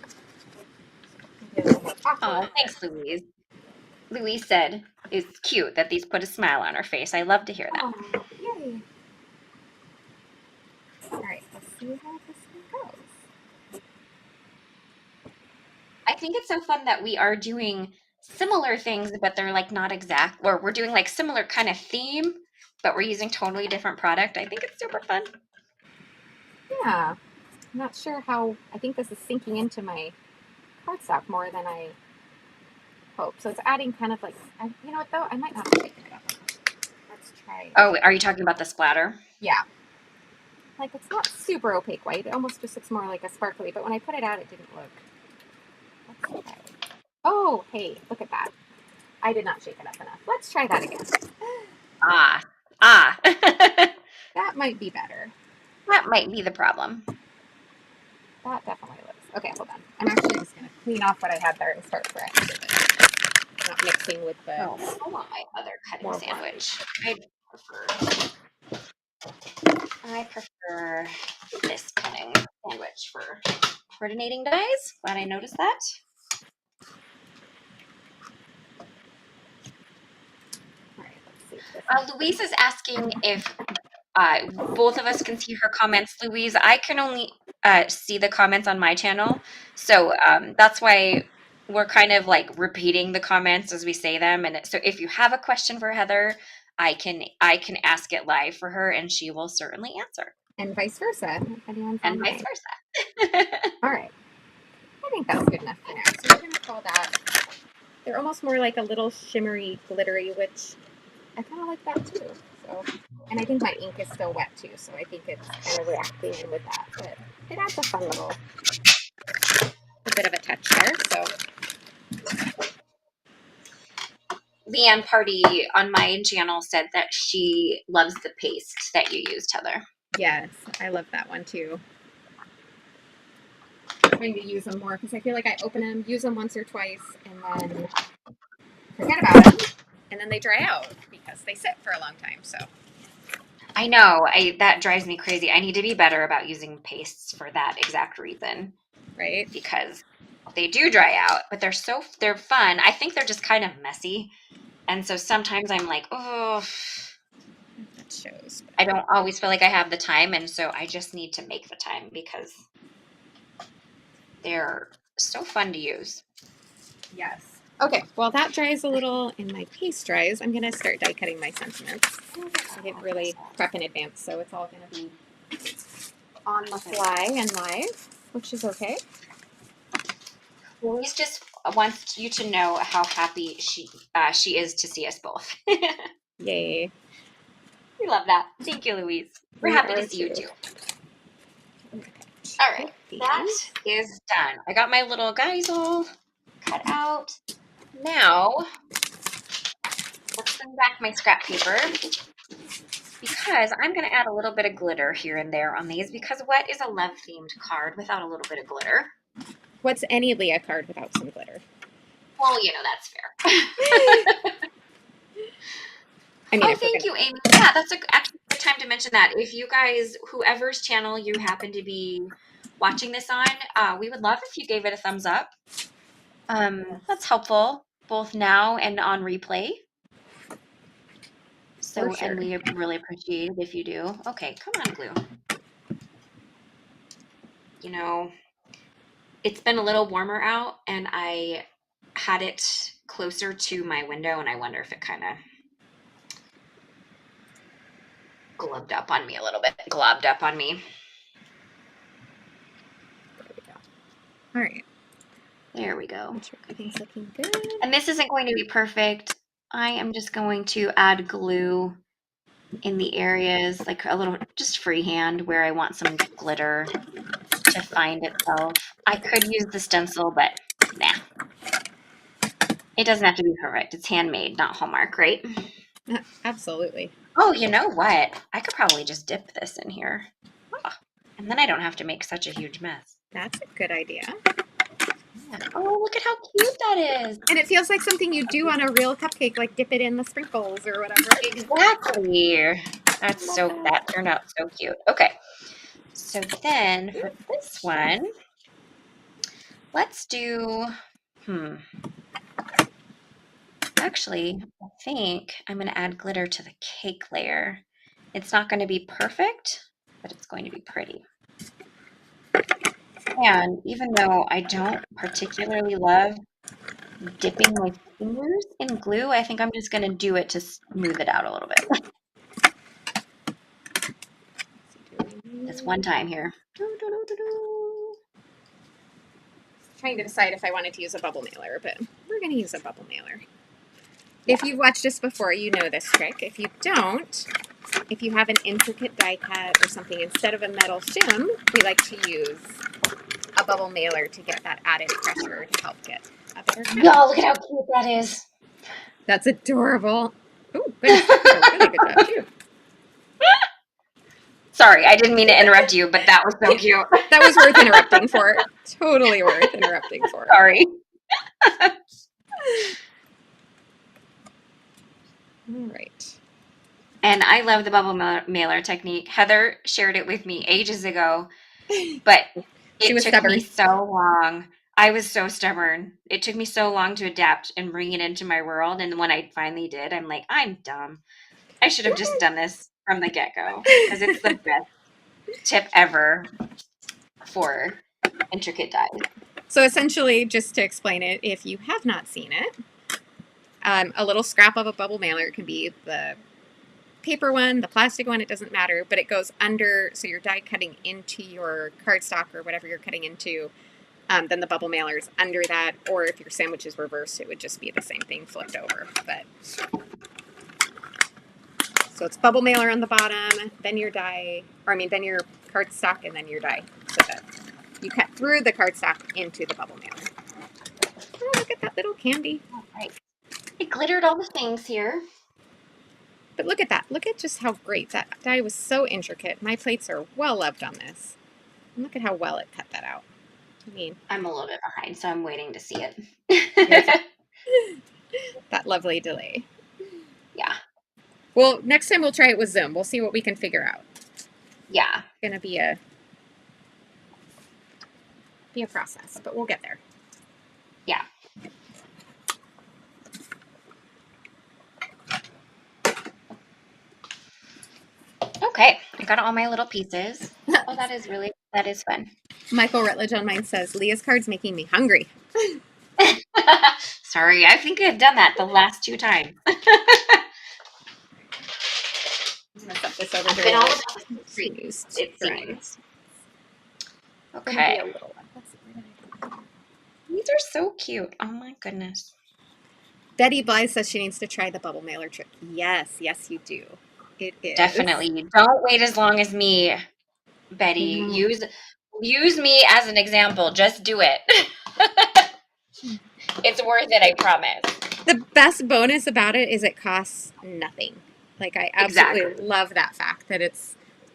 [SPEAKER 2] Oh, thanks, Louise. Louise said it's cute that these put a smile on her face. I love to hear that.
[SPEAKER 1] Oh, yay. All right, let's see how this one goes.
[SPEAKER 2] I think it's so fun that we are doing similar things, but they're like not exact, or we're doing like similar kind of theme, but we're using totally different product. I think it's super fun.
[SPEAKER 1] Yeah, I'm not sure how, I think this is sinking into my cardstock more than I hope. So it's adding kind of like, you know what though, I might not be shaking it up. Let's try.
[SPEAKER 2] Oh, are you talking about the splatter?
[SPEAKER 1] Yeah. Like it's not super opaque white. It almost just looks more like a sparkly, but when I put it out, it didn't look. Let's try. Oh, hey, look at that. I did not shake it up enough. Let's try that again.
[SPEAKER 2] Ah.
[SPEAKER 1] That might be better.
[SPEAKER 2] That might be the problem.
[SPEAKER 1] That definitely looks. Okay, hold on. I'm actually just going to clean off what I had there and start fresh so that not mixing with the.
[SPEAKER 2] Oh, I want my other cutting sandwich. I prefer this cutting sandwich for coordinating dies. Glad I noticed that.
[SPEAKER 1] All right, let's see.
[SPEAKER 2] Louise is asking if both of us can see her comments. Louise, I can only see the comments on my channel, so that's why we're kind of like repeating the comments as we say them. And so if you have a question for Heather, I can ask it live for her, and she will certainly answer.
[SPEAKER 1] And vice versa.
[SPEAKER 2] And vice versa.
[SPEAKER 1] All right. I think that's good enough for now. So we're going to call that. They're almost more like a little shimmery, glittery, which I kind of like that too. So, and I think my ink is still wet too, so I think it's kind of reacting in with that. But it adds a fun little, a bit of a touch there. So.
[SPEAKER 2] Leanne Party on my channel said that she loves the paste that you used, Heather.
[SPEAKER 1] Yes, I love that one too. I'm trying to use them more because I feel like I open them, use them once or twice, and then forget about them, and then they dry out because they sit for a long time. So
[SPEAKER 2] I know, that drives me crazy. I need to be better about using pastes for that exact reason.
[SPEAKER 1] Right?
[SPEAKER 2] Because they do dry out, but they're fun. I think they're just kind of messy. And so sometimes I'm like, oh,
[SPEAKER 1] that shows.
[SPEAKER 2] I don't always feel like I have the time. And so I just need to make the time because they're so fun to use.
[SPEAKER 1] Yes. Okay, well that dries a little and my paste dries. I'm going to start die cutting my sentiments. I didn't really prep in advance, so it's all going to be on the fly and live, which is okay.
[SPEAKER 2] Louise just wants you to know how happy she is to see us both.
[SPEAKER 1] Yay.
[SPEAKER 2] We love that. Thank you, Louise. We're
[SPEAKER 1] We
[SPEAKER 2] happy to
[SPEAKER 1] are
[SPEAKER 2] see you
[SPEAKER 1] too.
[SPEAKER 2] too. All right, that is done. I got my little guys all cut out. Now, let's bring back my scrap paper because I'm going to add a little bit of glitter here and there on these because what is a love-themed card without a little bit of glitter?
[SPEAKER 1] What's any Leah card without some glitter?
[SPEAKER 2] Well, that's fair.
[SPEAKER 1] I mean,
[SPEAKER 2] thank you, Amy. Yeah, that's actually a good time to mention that. If you guys, whoever's channel you happen to be watching this on, we would love if you gave it a thumbs up. That's helpful both now and on replay. So,
[SPEAKER 1] sure.
[SPEAKER 2] and we really appreciate it if you do. Okay, come on, glue. It's been a little warmer out, and I had it closer to my window, and I wonder if it kind of globbed up on me a little bit. Globbed up on me.
[SPEAKER 1] There we go. All right.
[SPEAKER 2] There we go.
[SPEAKER 1] Everything's looking good.
[SPEAKER 2] And this isn't going to be perfect. I am just going to add glue in the areas, like a little, just freehand where I want some glitter to find itself. I could use the stencil, but nah. It doesn't have to be perfect. It's handmade, not Hallmark, right?
[SPEAKER 1] Absolutely.
[SPEAKER 2] Oh, you know what? I could probably just dip this in here. Oh, and then I don't have to make such a huge mess.
[SPEAKER 1] That's a good idea.
[SPEAKER 2] Yeah. Oh, look at how cute that is.
[SPEAKER 1] And it feels like something you do on a real cupcake, like dip it in the sprinkles or whatever.
[SPEAKER 2] Exactly. That turned out so cute. Okay. So then for this one, let's do, actually, I think I'm going to add glitter to the cake layer. It's not going to be perfect, but it's going to be pretty. And even though I don't particularly love dipping my fingers in glue, I think I'm just going to do it to smooth it out a little bit. This one time here.
[SPEAKER 1] Trying to decide if I wanted to use a bubble mailer, but we're going to use a bubble mailer. Yeah. If you've watched us before, you know this trick. If you don't, if you have an intricate die cut or something, instead of a metal shim, we like to use a bubble mailer to get that added pressure to help get a better cut.
[SPEAKER 2] Y'all, look at how cute that is.
[SPEAKER 1] That's adorable. Oh, goodness. That's a really good job, too.
[SPEAKER 2] Sorry, I didn't mean to interrupt you, but that was so cute.
[SPEAKER 1] That was worth interrupting for. Totally worth interrupting for.
[SPEAKER 2] Sorry.
[SPEAKER 1] All right.
[SPEAKER 2] And I love the bubble mailer technique. Heather shared it with me ages ago, but it took me so long. I was so stubborn. It took me so long to adapt and bring it into my world. And when I finally did, I'm like, I'm dumb. I should have just done this from the get-go because it's the best tip ever for intricate dies.
[SPEAKER 1] So essentially, just to explain it, if you have not seen it, a little scrap of a bubble mailer can be the paper one, the plastic one, it doesn't matter, but it goes under, so you're die cutting into your cardstock or whatever you're cutting into, then the bubble mailer is under that, or if your sandwich is reversed, it would just be the same thing flipped over. But so it's bubble mailer on the bottom, then your die, then your cardstock, and then your die, so that you cut through the cardstock into the bubble mailer. Oh, look at that little candy.
[SPEAKER 2] All right. It glittered all the things here.
[SPEAKER 1] But look at that. Look at just how great. That die was so intricate. My plates are well loved on this. And look at how well it cut that out. I mean,
[SPEAKER 2] I'm a little bit behind, so I'm waiting to see it.
[SPEAKER 1] That lovely delay.
[SPEAKER 2] Yeah.
[SPEAKER 1] Well, next time we'll try it with Zoom. We'll see what we can figure out.
[SPEAKER 2] Yeah.
[SPEAKER 1] It's going to be a process, but we'll get there.
[SPEAKER 2] Yeah. Okay, I got all my little pieces. Oh, that is fun.
[SPEAKER 1] Michael Rutledge on mine says, Leah's card's making me hungry.
[SPEAKER 2] Sorry, I think I've done that the last 2 times.
[SPEAKER 1] I'm going to set this over here.
[SPEAKER 2] All about the street, it seems. Okay. These are so cute. Oh my goodness.
[SPEAKER 1] Betty Blythe says she needs to try the bubble mailer trick. Yes, yes, you do. It is.
[SPEAKER 2] Definitely. Don't wait as long as me, Betty. Use me as an example. Just do it. It's worth it, I promise.
[SPEAKER 1] The best bonus about it is it costs nothing. Like, I absolutely love that fact that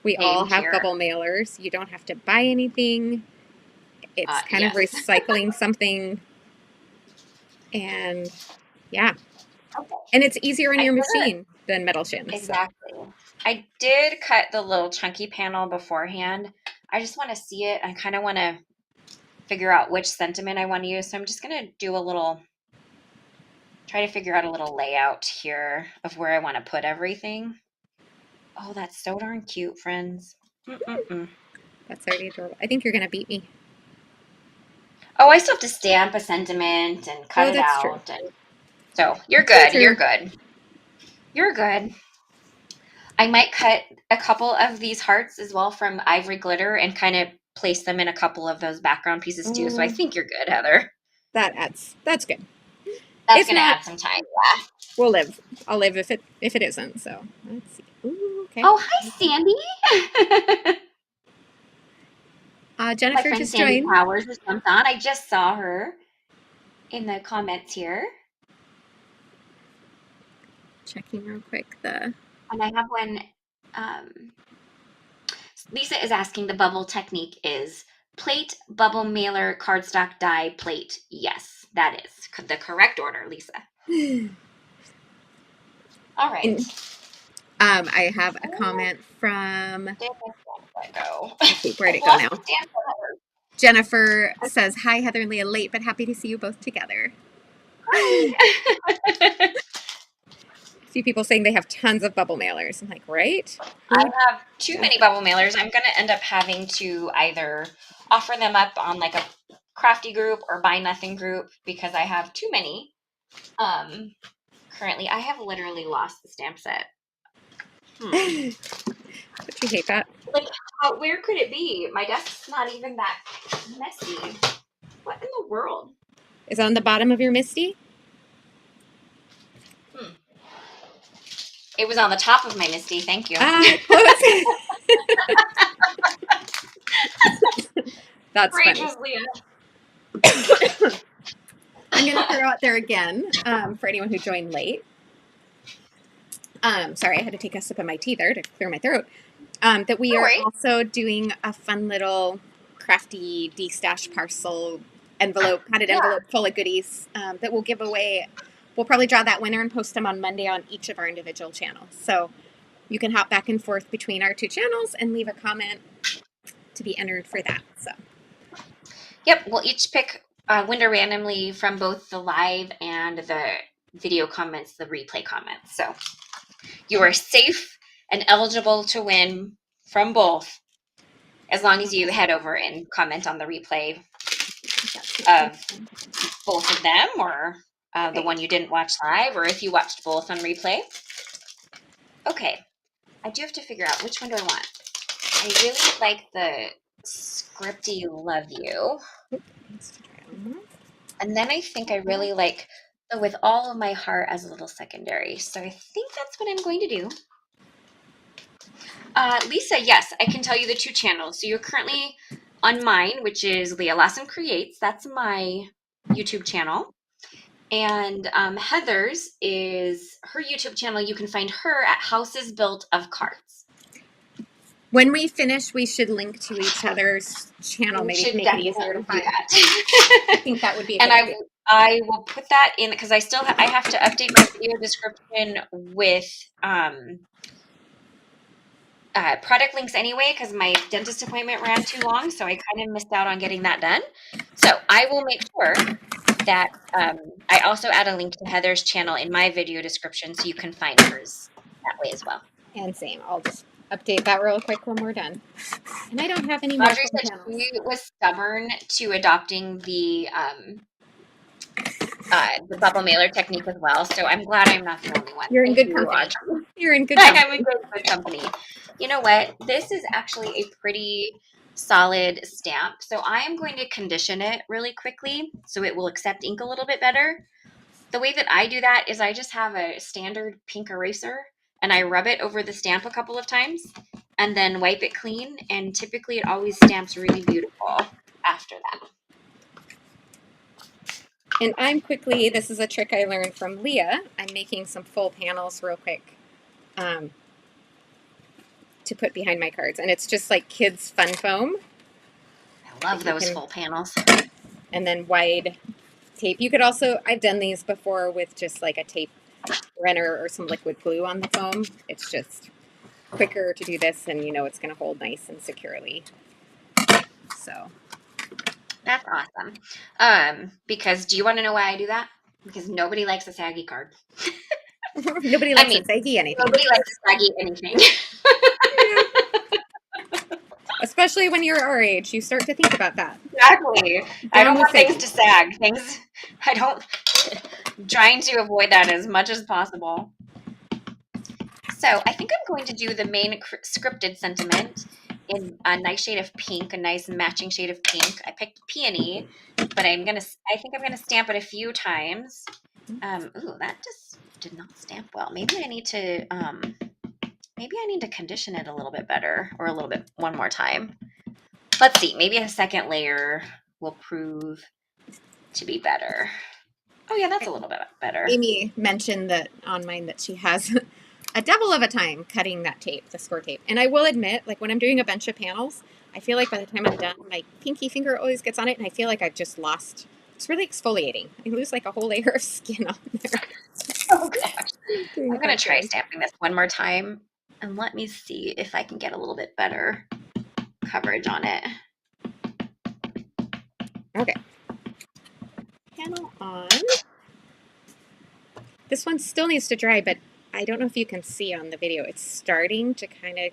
[SPEAKER 1] we all have bubble mailers. You don't have to buy anything. It's kind of recycling something. And yeah.
[SPEAKER 2] Okay.
[SPEAKER 1] And it's easier on your machine than metal shims.
[SPEAKER 2] Exactly. So. I did cut the little chunky panel beforehand. I just want to see it. I kind of want to figure out which sentiment I want to use. So I'm just going to do try to figure out a little layout here of where I want to put everything. Oh, that's so darn cute, friends.
[SPEAKER 1] That's already adorable. I think you're going to beat me.
[SPEAKER 2] Oh, I still have to stamp a sentiment and cut it out. And so you're good. You're good. You're good. I might cut a couple of these hearts as well from ivory glitter and kind of place them in a couple of those background pieces too. So I think you're good, Heather.
[SPEAKER 1] That's good.
[SPEAKER 2] That's going to add some time. Yeah.
[SPEAKER 1] We'll live. I'll live if it isn't. So let's see. Ooh, okay.
[SPEAKER 2] Oh, hi, Sandy.
[SPEAKER 1] Jennifer
[SPEAKER 2] My friend
[SPEAKER 1] just
[SPEAKER 2] Sandy
[SPEAKER 1] joined.
[SPEAKER 2] Powers just jumped on. I just saw her in the comments here.
[SPEAKER 1] Checking real quick
[SPEAKER 2] And I have one. Lisa is asking the bubble technique is plate, bubble mailer, cardstock, die, plate. Yes, that is the correct order, Lisa. All right.
[SPEAKER 1] I have a comment from. Where'd it go now? Jennifer says, "Hi, Heather and Leah, late but happy to see you both together."
[SPEAKER 2] Hi.
[SPEAKER 1] A few people saying they have tons of bubble mailers. I'm like, right?
[SPEAKER 2] I have too many bubble mailers. I'm going to end up having to either offer them up on like a crafty group or buy nothing group because I have too many. Currently, I have literally lost the stamp set.
[SPEAKER 1] Don't you hate that?
[SPEAKER 2] Like, where could it be? My desk's not even that messy. What in the world?
[SPEAKER 1] Is it on the bottom of your Misty?
[SPEAKER 2] It was on the top of my Misty. Thank you.
[SPEAKER 1] That's
[SPEAKER 2] funny.
[SPEAKER 1] I'm going to throw out there again for anyone who joined late. Sorry, I had to take a sip of my tea there to clear my throat. That we are also doing a fun little crafty de-stash parcel padded envelope full of goodies that we'll give away. We'll probably draw that winner and post them on Monday on each of our individual channels. So you can hop back and forth between our two channels and leave a comment to be entered for that. So.
[SPEAKER 2] Yep, we'll each pick a winner randomly from both the live and the video comments, the replay comments. So you are safe and eligible to win from both as long as you head over and comment on the replay of both of them or the one you didn't watch live, or if you watched both on replay. Okay, I do have to figure out which one do I want. I really like the scripty love you. And then I think I really like the with all of my heart as a little secondary. So I think that's what I'm going to do. Lisa, yes, I can tell you the two channels. So you're currently on mine, which is Leah Lawson Creates. That's my YouTube channel. And Heather's is her YouTube channel. You can find her at Houses Built of Cards.
[SPEAKER 1] When we finish, we should link to each other's channel. Maybe make it easier to find. I think that would be.
[SPEAKER 2] I will put that in because I have to update my video description with product links anyway because my dentist appointment ran too long, so I kind of missed out on getting that done. So I will make sure that I also add a link to Heather's channel in my video description so you can find hers that way as well.
[SPEAKER 1] And same, I'll just update that real quick when we're done. And I don't have any more
[SPEAKER 2] Audrey said she was stubborn to adopting the bubble mailer technique as well, so I'm glad I'm not the only one.
[SPEAKER 1] You're in good company. You're in good company.
[SPEAKER 2] I'm in good company. You know what? This is actually a pretty solid stamp. So I am going to condition it really quickly so it will accept ink a little bit better. The way that I do that is I just have a standard pink eraser and I rub it over the stamp a couple of times and then wipe it clean. And typically it always stamps really beautiful after that.
[SPEAKER 1] And this is a trick I learned from Leah. I'm making some full panels real quick to put behind my cards. And it's just like kids' fun foam.
[SPEAKER 2] I love those full panels.
[SPEAKER 1] And then wide tape. You could also, I've done these before with just like a tape runner or some liquid glue on the foam. It's just quicker to do this, and you know it's going to hold nice and securely. So
[SPEAKER 2] that's awesome. Because do you want to know why I do that? Because nobody likes a saggy card.
[SPEAKER 1] Nobody likes a saggy anything.
[SPEAKER 2] Nobody likes a saggy anything.
[SPEAKER 1] Especially when you're our age, you start to think about that.
[SPEAKER 2] Exactly. I don't want things to sag. Trying to avoid that as much as possible. So I think I'm going to do the main scripted sentiment in a nice shade of pink, a nice matching shade of pink. I picked peony, but I think I'm gonna stamp it a few times. Ooh, that just did not stamp well. Maybe I need to condition it a little bit better, or one more time. Let's see, maybe a second layer will prove to be better. Oh yeah, that's a little bit better.
[SPEAKER 1] Amy mentioned that on mine that she has a devil of a time cutting that tape, the score tape. And I will admit, like when I'm doing a bunch of panels, I feel like by the time I'm done, my pinky finger always gets on it, and I feel like I've just lost. It's really exfoliating. I lose like a whole layer of skin on there.
[SPEAKER 2] Oh gosh. I'm gonna try stamping this one more time, and let me see if I can get a little bit better coverage on it.
[SPEAKER 1] Okay. Panel on. This one still needs to dry, but I don't know if you can see on the video, it's starting to kind of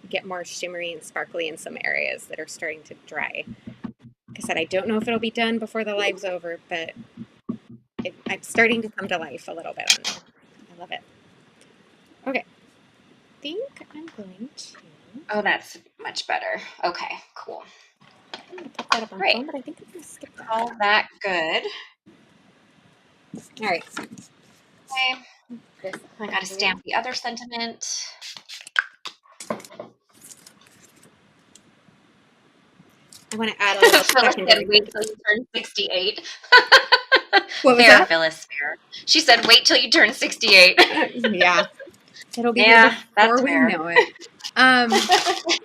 [SPEAKER 1] get more shimmery and sparkly in some areas that are starting to dry. Like I said, I don't know if it'll be done before the live's over, but I'm starting to come to life a little bit on there. I love it. Okay. I think I'm going to...
[SPEAKER 2] Oh, that's much better. Okay, cool.
[SPEAKER 1] I'm going to put that up on phone, but I think I'm going to skip that.
[SPEAKER 2] All that good.
[SPEAKER 1] All right.
[SPEAKER 2] Okay. I got to stamp the other sentiment.
[SPEAKER 1] I want to add a little
[SPEAKER 2] secondary. Wait till you turn 68.
[SPEAKER 1] What was
[SPEAKER 2] fair,
[SPEAKER 1] that?
[SPEAKER 2] Phyllis, fair. She said, wait till you turn 68.
[SPEAKER 1] Yeah. It'll be here before we know it.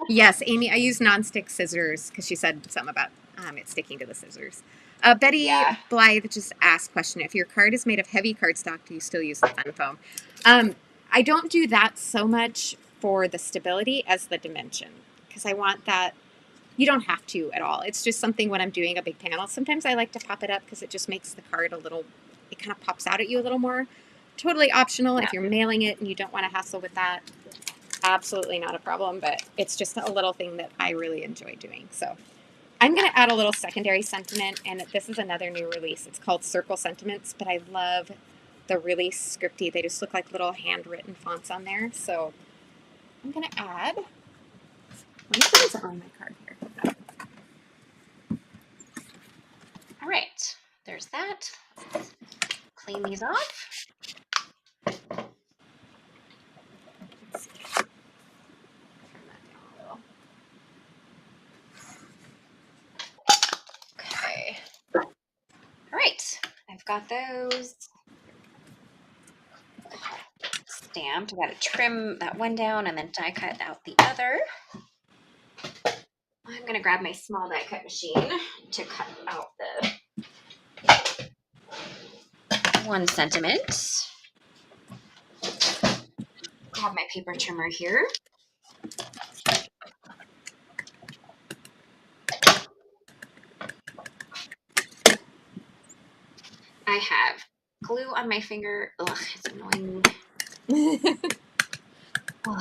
[SPEAKER 1] Yes, Amy, I use nonstick scissors because she said something about it sticking to the scissors. Betty Blythe just asked question, if your card is made of heavy cardstock, do you still use the fun foam? I don't do that so much for the stability as the dimension, because I want that. You don't have to at all. It's just something when I'm doing a big panel. Sometimes I like to pop it up because it just makes the card it kind of pops out at you a little more. Totally optional if you're mailing it and you don't want to hassle with that. Absolutely not a problem, but it's just a little thing that I really enjoy doing. So I'm going to add a little secondary sentiment, and this is another new release. It's called Circle Sentiments, but I love the really scripty. They just look like little handwritten fonts on there. So I'm going to add one of these on my card here.
[SPEAKER 2] All right, there's that. Let's clean these off. Okay. All right, I've got those stamped. I got to trim that one down and then die cut out the other. I'm going to grab my small die cut machine to cut out the one sentiment. Grab my paper trimmer here. I have glue on my finger. Ugh, it's annoying. Oh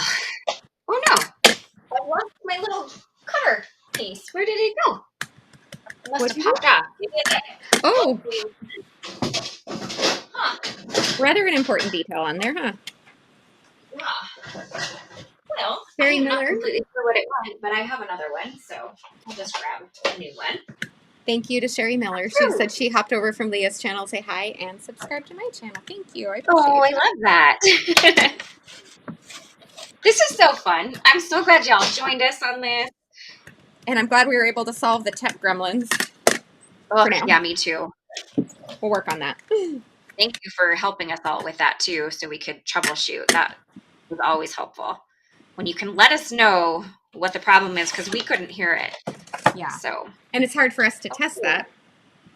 [SPEAKER 2] no! I lost my little cutter piece. Where did it go? It must have popped off.
[SPEAKER 1] Oh!
[SPEAKER 2] Huh.
[SPEAKER 1] Rather an important detail on there, huh?
[SPEAKER 2] Yeah. Well,
[SPEAKER 1] Sherry
[SPEAKER 2] am not
[SPEAKER 1] Miller.
[SPEAKER 2] completely sure what it went, but I have another one, so I'll just grab a new one.
[SPEAKER 1] Thank you to Sherry Miller. She said she hopped over from Leah's channel to say hi and subscribe to my channel. Thank you. I appreciate
[SPEAKER 2] Oh, I
[SPEAKER 1] it.
[SPEAKER 2] love that. This is so fun. I'm so glad y'all joined us on this.
[SPEAKER 1] And I'm glad we were able to solve the tech gremlins.
[SPEAKER 2] Oh,
[SPEAKER 1] For now.
[SPEAKER 2] yeah, me too.
[SPEAKER 1] We'll work on that.
[SPEAKER 2] Thank you for helping us all with that too, so we could troubleshoot. That was always helpful. When you can let us know what the problem is, because we couldn't hear it.
[SPEAKER 1] Yeah.
[SPEAKER 2] So.
[SPEAKER 1] And it's hard for us to test that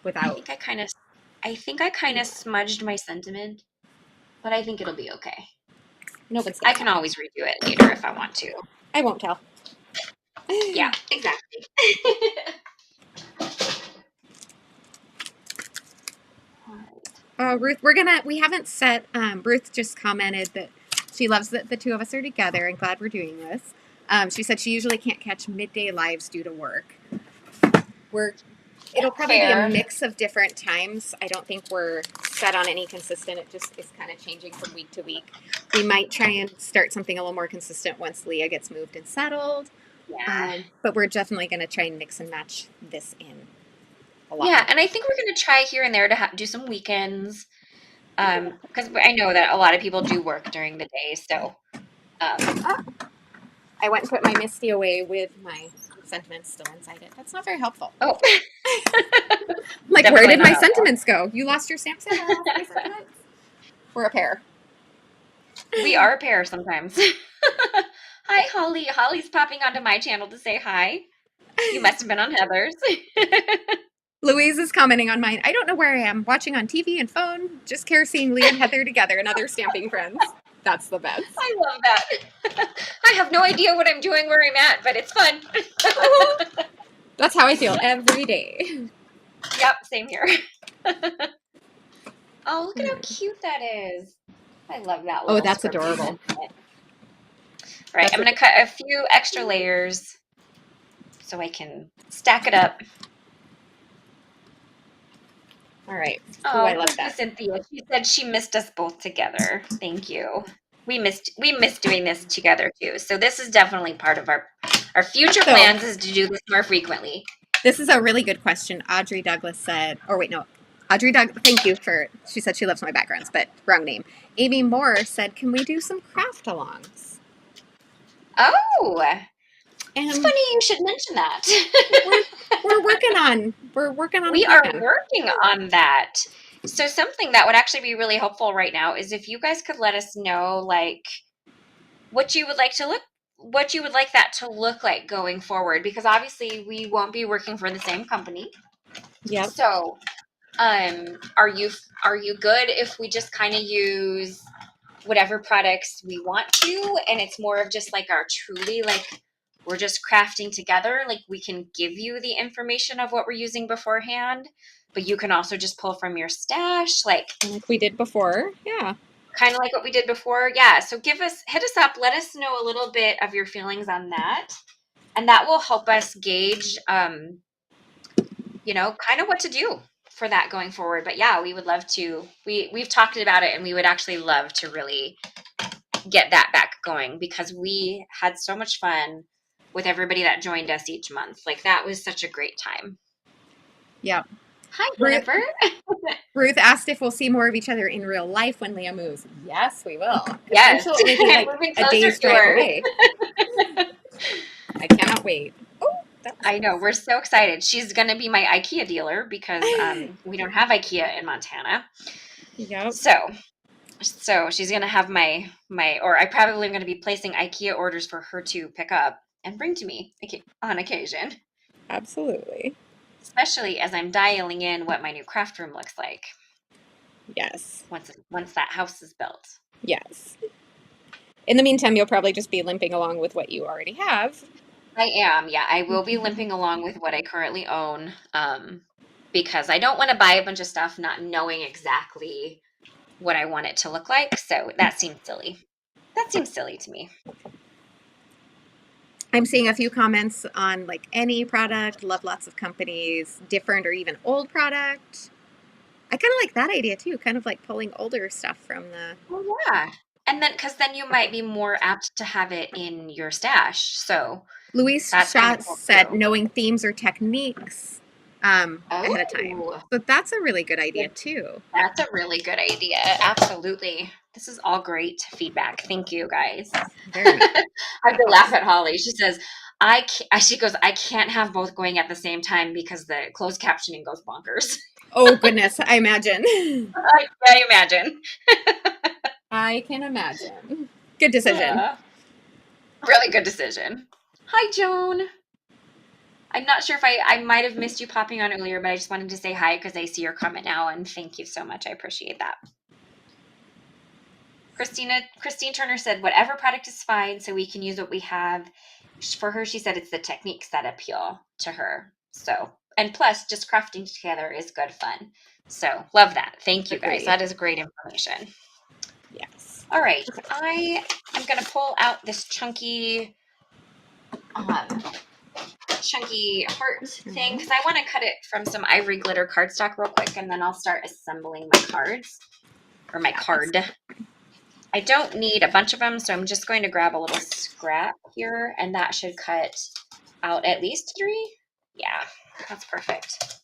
[SPEAKER 1] without.
[SPEAKER 2] I think I kind of smudged my sentiment, but I think it'll be okay.
[SPEAKER 1] Nobody's
[SPEAKER 2] I can always redo it later if I want to.
[SPEAKER 1] I won't tell.
[SPEAKER 2] Yeah, exactly.
[SPEAKER 1] Ruth, we haven't set, Ruth just commented that she loves that the two of us are together and glad we're doing this. She said she usually can't catch midday lives due to work. It'll probably be a mix of different times. I don't think we're set on any consistent. It just is kind of changing from week to week. We might try and start something a little more consistent once Leah gets moved and settled.
[SPEAKER 2] Yeah.
[SPEAKER 1] But we're definitely going to try and mix and match this in a lot.
[SPEAKER 2] Yeah, and I think we're going to try here and there to do some weekends. Because I know that a lot of people do work during the day, so.
[SPEAKER 1] I went and put my Misty away with my sentiments still inside it. That's not very helpful.
[SPEAKER 2] Oh.
[SPEAKER 1] Like, where did my sentiments go? You lost your stamp set? I lost my sentiments? We're a pair.
[SPEAKER 2] We are a pair sometimes. Hi, Holly. Holly's popping onto my channel to say hi. You must have been on Heather's.
[SPEAKER 1] Louise is commenting on mine. I don't know where I am. Watching on TV and phone. Just care seeing Leah and Heather together and other stamping friends. That's the best.
[SPEAKER 2] I love that. I have no idea what I'm doing where I'm at, but it's fun.
[SPEAKER 1] That's how I feel every day.
[SPEAKER 2] Yep, same here. Oh, look at how cute that is. I love that.
[SPEAKER 1] Oh, that's adorable.
[SPEAKER 2] All right, I'm going to cut a few extra layers so I can stack it up.
[SPEAKER 1] All right.
[SPEAKER 2] Oh,
[SPEAKER 1] I love that.
[SPEAKER 2] Cynthia. She said she missed us both together. Thank you. We missed doing this together too. So this is definitely part of our future plans is to do this more frequently.
[SPEAKER 1] This is a really good question. Audrey Douglas said, thank you for, she said she loves my backgrounds, but wrong name. Amy Moore said, can we do some craft alongs?
[SPEAKER 2] Oh, it's funny you should mention that.
[SPEAKER 1] we're working on
[SPEAKER 2] We are working on that. So something that would actually be really helpful right now is if you guys could let us know, like, what you would like that to look like going forward, because obviously we won't be working for the same company.
[SPEAKER 1] Yeah.
[SPEAKER 2] So, are you good if we just kind of use whatever products we want to, and it's more of just like our truly, like, we're just crafting together. Like, we can give you the information of what we're using beforehand, but you can also just pull from your stash, like
[SPEAKER 1] we did before. Yeah.
[SPEAKER 2] Kind of like what we did before. Yeah. So hit us up. Let us know a little bit of your feelings on that. And that will help us gauge, kind of what to do for that going forward. But yeah, we would love to, we've talked about it, and we would actually love to really get that back going, because we had so much fun with everybody that joined us each month. Like, that was such a great time.
[SPEAKER 1] Yeah.
[SPEAKER 2] Hi, Jennifer.
[SPEAKER 1] Ruth asked if we'll see more of each other in real life when Leah moves. Yes, we will.
[SPEAKER 2] Yes.
[SPEAKER 1] She'll only be like a day's drive away. I cannot wait. Oh,
[SPEAKER 2] I know. We're so excited. She's going to be my IKEA dealer, because we don't have IKEA in Montana.
[SPEAKER 1] Yep.
[SPEAKER 2] So she's going to have or I probably am going to be placing IKEA orders for her to pick up and bring to me on occasion.
[SPEAKER 1] Absolutely.
[SPEAKER 2] Especially as I'm dialing in what my new craft room looks like.
[SPEAKER 1] Yes.
[SPEAKER 2] Once that house is built.
[SPEAKER 1] Yes. In the meantime, you'll probably just be limping along with what you already have.
[SPEAKER 2] I am. Yeah, I will be limping along with what I currently own, because I don't want to buy a bunch of stuff not knowing exactly what I want it to look like. So that seems silly. That seems silly to me.
[SPEAKER 1] I'm seeing a few comments on like any product, love lots of companies, different or even old product. I kind of like that idea too, kind of like pulling older stuff from the...
[SPEAKER 2] Oh, yeah. And then, because then you might be more apt to have it in your stash. So
[SPEAKER 1] Louise
[SPEAKER 2] that's kind of cool
[SPEAKER 1] said
[SPEAKER 2] too.
[SPEAKER 1] knowing themes or techniques ahead of time.
[SPEAKER 2] Oh,
[SPEAKER 1] So that's a really good idea too.
[SPEAKER 2] that's a really good idea. Absolutely. This is all great feedback. Thank you, guys.
[SPEAKER 1] Very much.
[SPEAKER 2] I have to laugh at Holly. She says, she goes, I can't have both going at the same time because the closed captioning goes bonkers.
[SPEAKER 1] Oh goodness, I imagine.
[SPEAKER 2] I imagine.
[SPEAKER 1] I can imagine. Good decision.
[SPEAKER 2] Really good decision. Hi, Joan. I'm not sure if I might have missed you popping on earlier, but I just wanted to say hi because I see your comment now, and thank you so much. I appreciate that. Christine Turner said, whatever product is fine, so we can use what we have. For her, she said it's the techniques that appeal to her. So, and plus, just crafting together is good fun. So, love that. Thank you, guys.
[SPEAKER 1] Agree.
[SPEAKER 2] That is great information.
[SPEAKER 1] Yes.
[SPEAKER 2] All right.
[SPEAKER 1] Okay.
[SPEAKER 2] I am going to pull out this chunky heart thing because I want to cut it from some ivory glitter cardstock real quick, and then I'll start assembling my cards, or my card. I don't need a bunch of them, so I'm just going to grab a little scrap here, and that should cut out at least 3. Yeah, that's perfect.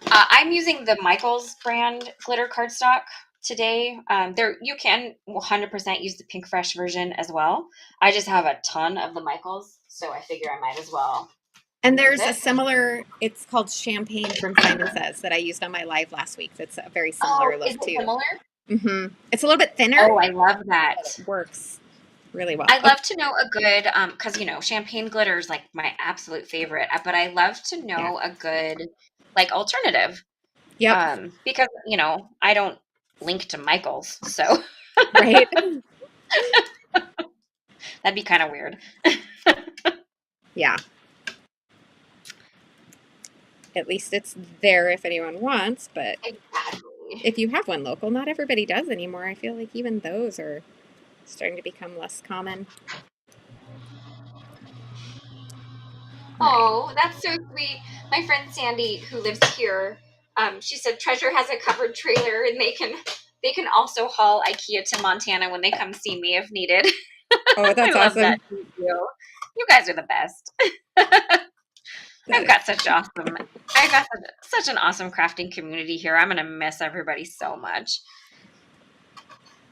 [SPEAKER 2] I'm using the Michaels brand glitter cardstock today. You can 100% use the Pink Fresh version as well. I just have a ton of the Michaels, so I figure I might as well.
[SPEAKER 1] And there's a similar, it's called Champagne from Simon Says that I used on my live last week. That's a very similar look
[SPEAKER 2] is it
[SPEAKER 1] too.
[SPEAKER 2] similar?
[SPEAKER 1] Mm-hmm. It's a little bit thinner.
[SPEAKER 2] Oh, I love that.
[SPEAKER 1] It works really well.
[SPEAKER 2] I love to know a good, because champagne glitter is like my absolute favorite. But I love to know a good like alternative.
[SPEAKER 1] Yep.
[SPEAKER 2] Because I don't link to Michaels, so
[SPEAKER 1] Right.
[SPEAKER 2] that'd be kind of weird.
[SPEAKER 1] Yeah. At least it's there if anyone wants, but
[SPEAKER 2] Exactly.
[SPEAKER 1] if you have one local, not everybody does anymore. I feel like even those are starting to become less common.
[SPEAKER 2] Oh, that's so sweet. My friend Sandy, who lives here, she said Treasure has a covered trailer, and they can also haul IKEA to Montana when they come see me if needed.
[SPEAKER 1] Oh, that's
[SPEAKER 2] I love
[SPEAKER 1] awesome.
[SPEAKER 2] that. Thank you. You guys are the best. I've got such an awesome crafting community here. I'm gonna miss everybody so much.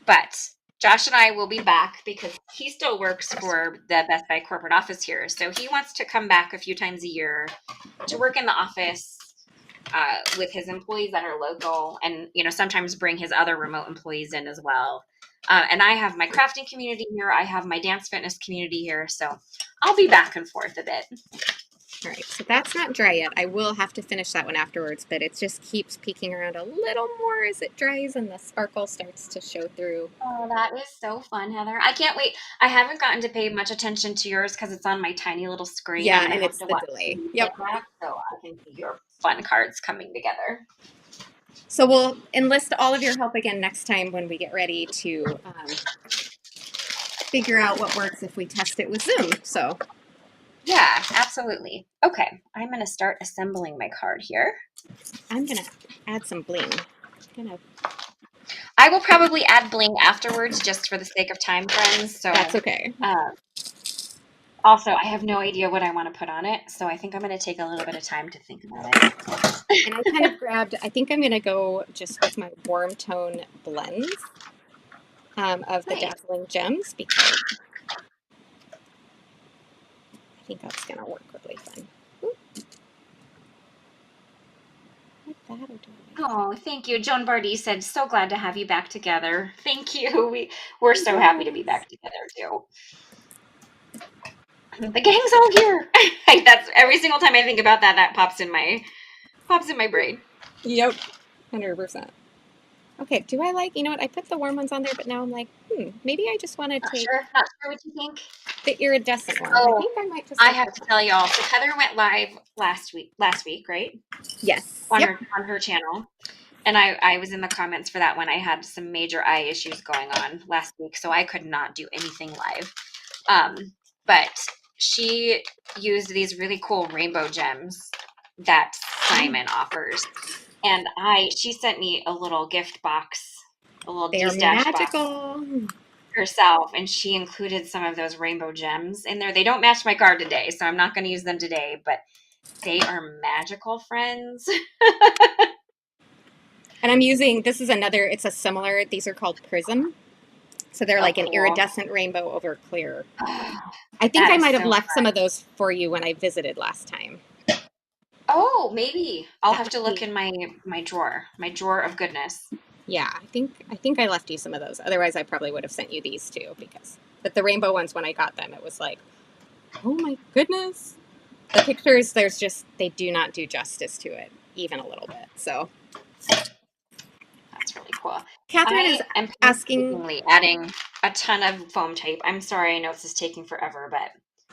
[SPEAKER 2] But Josh and I will be back because he still works for the Best Buy corporate office here. So he wants to come back a few times a year to work in the office with his employees that are local, and sometimes bring his other remote employees in as well. And I have my crafting community here. I have my dance fitness community here. So I'll be back and forth a bit.
[SPEAKER 1] All right, so that's not dry yet. I will have to finish that one afterwards, but it just keeps peeking around a little more as it dries and the sparkle starts to show through.
[SPEAKER 2] Oh, that is so fun, Heather. I can't wait. I haven't gotten to pay much attention to yours because it's on my tiny little screen.
[SPEAKER 1] Yeah,
[SPEAKER 2] I'm gonna
[SPEAKER 1] and
[SPEAKER 2] have
[SPEAKER 1] it's
[SPEAKER 2] to
[SPEAKER 1] the
[SPEAKER 2] watch
[SPEAKER 1] delay.
[SPEAKER 2] you
[SPEAKER 1] Yep.
[SPEAKER 2] get back so I can see your fun cards coming together.
[SPEAKER 1] So we'll enlist all of your help again next time when we get ready to figure out what works if we test it with Zoom. So
[SPEAKER 2] yeah, absolutely. Okay, I'm gonna start assembling my card here.
[SPEAKER 1] I'm gonna add some bling.
[SPEAKER 2] I will probably add bling afterwards just for the sake of time, friends. So
[SPEAKER 1] that's okay.
[SPEAKER 2] Also, I have no idea what I want to put on it, so I think I'm going to take a little bit of time to think about it.
[SPEAKER 1] And I kind of grabbed, I think I'm going to go just with my warm tone blends of the Dazzling Gems because I think that's going to work really fun. Like that,
[SPEAKER 2] oh, thank you. Joan Bardi said, so glad to have you back together. Thank you. We're so happy to be back together, too. The gang's all here. That's every single time I think about that pops in my brain.
[SPEAKER 1] Yep, 100%. Okay, do I like, you know what, I put the warm ones on there, but now I'm like, maybe I just want to take
[SPEAKER 2] Not sure what you think.
[SPEAKER 1] the iridescent one.
[SPEAKER 2] Oh,
[SPEAKER 1] I think I might just
[SPEAKER 2] I have to tell y'all. So Heather went live last week, right?
[SPEAKER 1] Yes.
[SPEAKER 2] On her channel. And I was in the comments for that one. I had some major eye issues going on last week, so I could not do anything live. But she used these really cool rainbow gems that Simon offers. And she sent me a little gift box a little
[SPEAKER 1] They are
[SPEAKER 2] D-stash box
[SPEAKER 1] magical.
[SPEAKER 2] herself, and she included some of those rainbow gems in there. They don't match my card today, so I'm not going to use them today, but they are magical, friends.
[SPEAKER 1] And I'm using, this is another, it's a similar, these are called Prism. So they're
[SPEAKER 2] Oh,
[SPEAKER 1] like an
[SPEAKER 2] cool.
[SPEAKER 1] iridescent rainbow over clear.
[SPEAKER 2] Oh,
[SPEAKER 1] I think
[SPEAKER 2] that
[SPEAKER 1] I
[SPEAKER 2] is
[SPEAKER 1] might have
[SPEAKER 2] so
[SPEAKER 1] left
[SPEAKER 2] fun.
[SPEAKER 1] some of those for you when I visited last time.
[SPEAKER 2] Oh, maybe. I'll
[SPEAKER 1] That
[SPEAKER 2] have to
[SPEAKER 1] might
[SPEAKER 2] look
[SPEAKER 1] be.
[SPEAKER 2] in my drawer of goodness.
[SPEAKER 1] Yeah, I think I left you some of those. Otherwise, I probably would have sent you these too. But the rainbow ones, when I got them, it was like, oh my goodness. The pictures, they do not do justice to it, even a little bit. So
[SPEAKER 2] That's really cool.
[SPEAKER 1] Catherine is
[SPEAKER 2] I am
[SPEAKER 1] asking.
[SPEAKER 2] painstakingly adding a ton of foam tape. I'm sorry, I know this is taking forever, but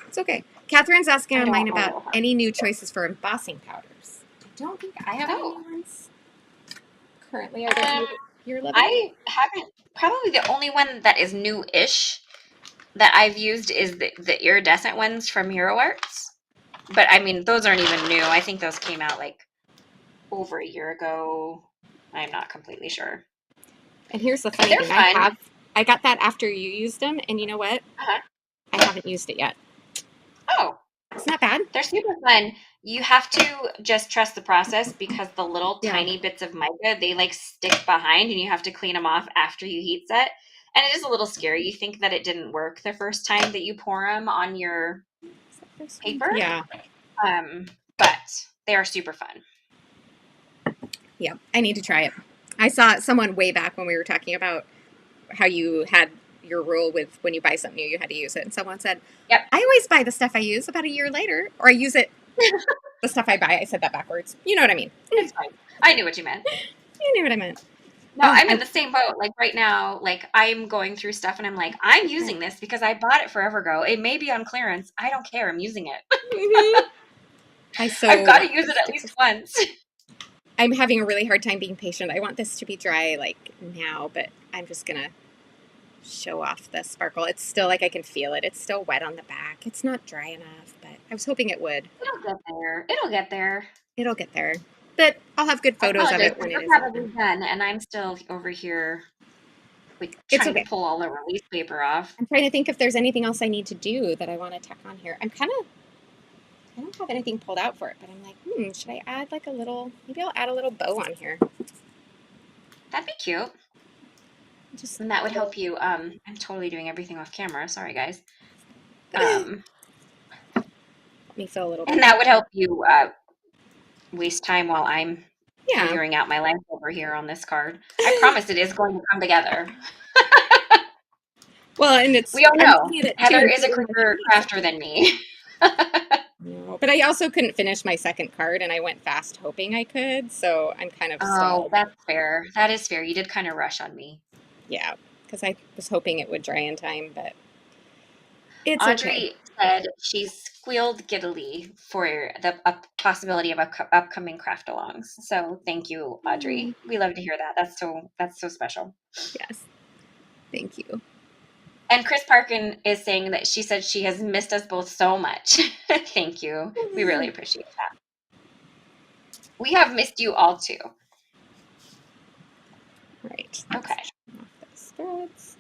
[SPEAKER 1] It's okay. Catherine's asking
[SPEAKER 2] I
[SPEAKER 1] on mine
[SPEAKER 2] don't
[SPEAKER 1] about
[SPEAKER 2] know.
[SPEAKER 1] any new choices for embossing powders. I don't think I have any
[SPEAKER 2] Oh,
[SPEAKER 1] new ones currently. Are there any that you're loving?
[SPEAKER 2] I haven't. Probably the only one that is new-ish that I've used is the iridescent ones from Hero Arts. But I mean, those aren't even new. I think those came out like over a year ago. I'm not completely sure.
[SPEAKER 1] And here's the
[SPEAKER 2] But
[SPEAKER 1] funny
[SPEAKER 2] they're
[SPEAKER 1] thing:
[SPEAKER 2] fun.
[SPEAKER 1] I got that after you used them, and you know what?
[SPEAKER 2] Uh-huh.
[SPEAKER 1] I haven't used it yet.
[SPEAKER 2] Oh,
[SPEAKER 1] It's not bad.
[SPEAKER 2] they're super fun. You have to just trust the process because the little
[SPEAKER 1] Yeah.
[SPEAKER 2] tiny bits of mica, they like stick behind and you have to clean them off after you heat set. And it is a little scary. You think that it didn't work the first time that you pour them on your paper.
[SPEAKER 1] Yeah.
[SPEAKER 2] But they are super fun.
[SPEAKER 1] Yeah. I need to try it. I saw someone way back when we were talking about how you had your rule with when you buy something new, you had to use it. And someone said,
[SPEAKER 2] Yep.
[SPEAKER 1] I always buy the stuff I use about a year later, or I use it, the stuff I buy. I said that backwards. You know what I mean?
[SPEAKER 2] It's fine. I knew what you meant.
[SPEAKER 1] You knew what I meant.
[SPEAKER 2] No, I'm in the same boat. Like right now, like I'm going through stuff and I'm like, I'm using this because I bought it forever ago. It may be on clearance. I don't care. I'm using it. I've got to use it at least once.
[SPEAKER 1] I'm having a really hard time being patient. I want this to be dry like now, but I'm just going to show off the sparkle. It's still like I can feel it. It's still wet on the back. It's not dry enough, but I was hoping it would.
[SPEAKER 2] It'll get there. It'll get there.
[SPEAKER 1] It'll get there. But I'll have good photos of it when it is
[SPEAKER 2] probably done, and I'm still over here trying to pull all the release paper off.
[SPEAKER 1] I'm trying to think if there's anything else I need to do that I want to tack on here. I don't have anything pulled out for it, but I'm like, should I add like a little, maybe I'll add a little bow on here.
[SPEAKER 2] That'd be cute. And that would help you. I'm totally doing everything off camera. Sorry, guys.
[SPEAKER 1] Let me feel a little bit.
[SPEAKER 2] And that would help you waste time while I'm figuring out my life over here on this card. I promise it is going to come together.
[SPEAKER 1] Well, and
[SPEAKER 2] we all know Heather is a quicker crafter than me.
[SPEAKER 1] No, but I also couldn't finish my second card, and I went fast hoping I could, so I'm kind of stalled.
[SPEAKER 2] Oh, that's fair. That is fair. You did kind of rush on me.
[SPEAKER 1] Yeah, because I was hoping it would dry in time, but it's
[SPEAKER 2] Audrey said she squealed giddily for the possibility of upcoming craft-alongs. So thank you, Audrey. We love to hear that. That's so special.
[SPEAKER 1] Yes, thank you.
[SPEAKER 2] And Chris Parkin is saying that she said she has missed us both so much. Thank you. We really appreciate that. We have missed you all too.
[SPEAKER 1] Right.
[SPEAKER 2] Okay.
[SPEAKER 1] Spreads.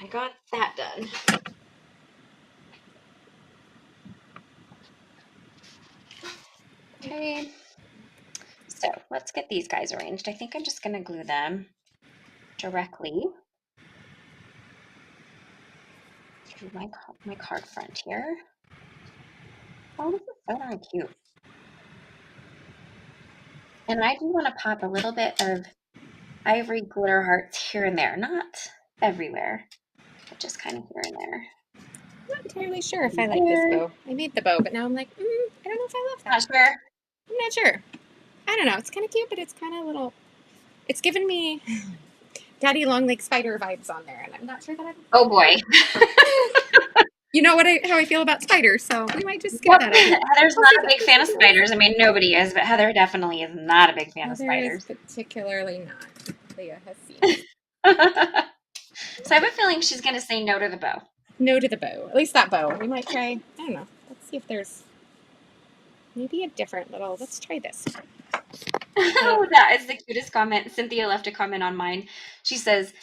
[SPEAKER 2] I got that done. Okay. So let's get these guys arranged. I think I'm just going to glue them directly to my card front here. Oh, this is so darn cute. And I do want to pop a little bit of ivory glitter hearts here and there. Not everywhere, but just kind of here and there.
[SPEAKER 1] I'm not entirely sure if I like this bow. I made the bow, but now I'm like, I don't know if I love that.
[SPEAKER 2] Not sure?
[SPEAKER 1] I'm not sure. I don't know. It's kind of cute, but it's kind of little. It's giving me Daddy Long Leg Spider vibes on there, and I'm not sure that I'm.
[SPEAKER 2] Oh boy.
[SPEAKER 1] You know how I feel about spiders, so we might just skip that.
[SPEAKER 2] Heather's not a big fan of spiders. I mean, nobody is, but Heather definitely is not a big fan of spiders.
[SPEAKER 1] Particularly not. Leah has seen.
[SPEAKER 2] So I have a feeling she's going to say no to the bow.
[SPEAKER 1] No to the bow. At least that bow. We might try. I don't know. Let's see if there's maybe a different little. Let's try this.
[SPEAKER 2] Oh, that is the cutest comment. Cynthia left a comment on mine. She says,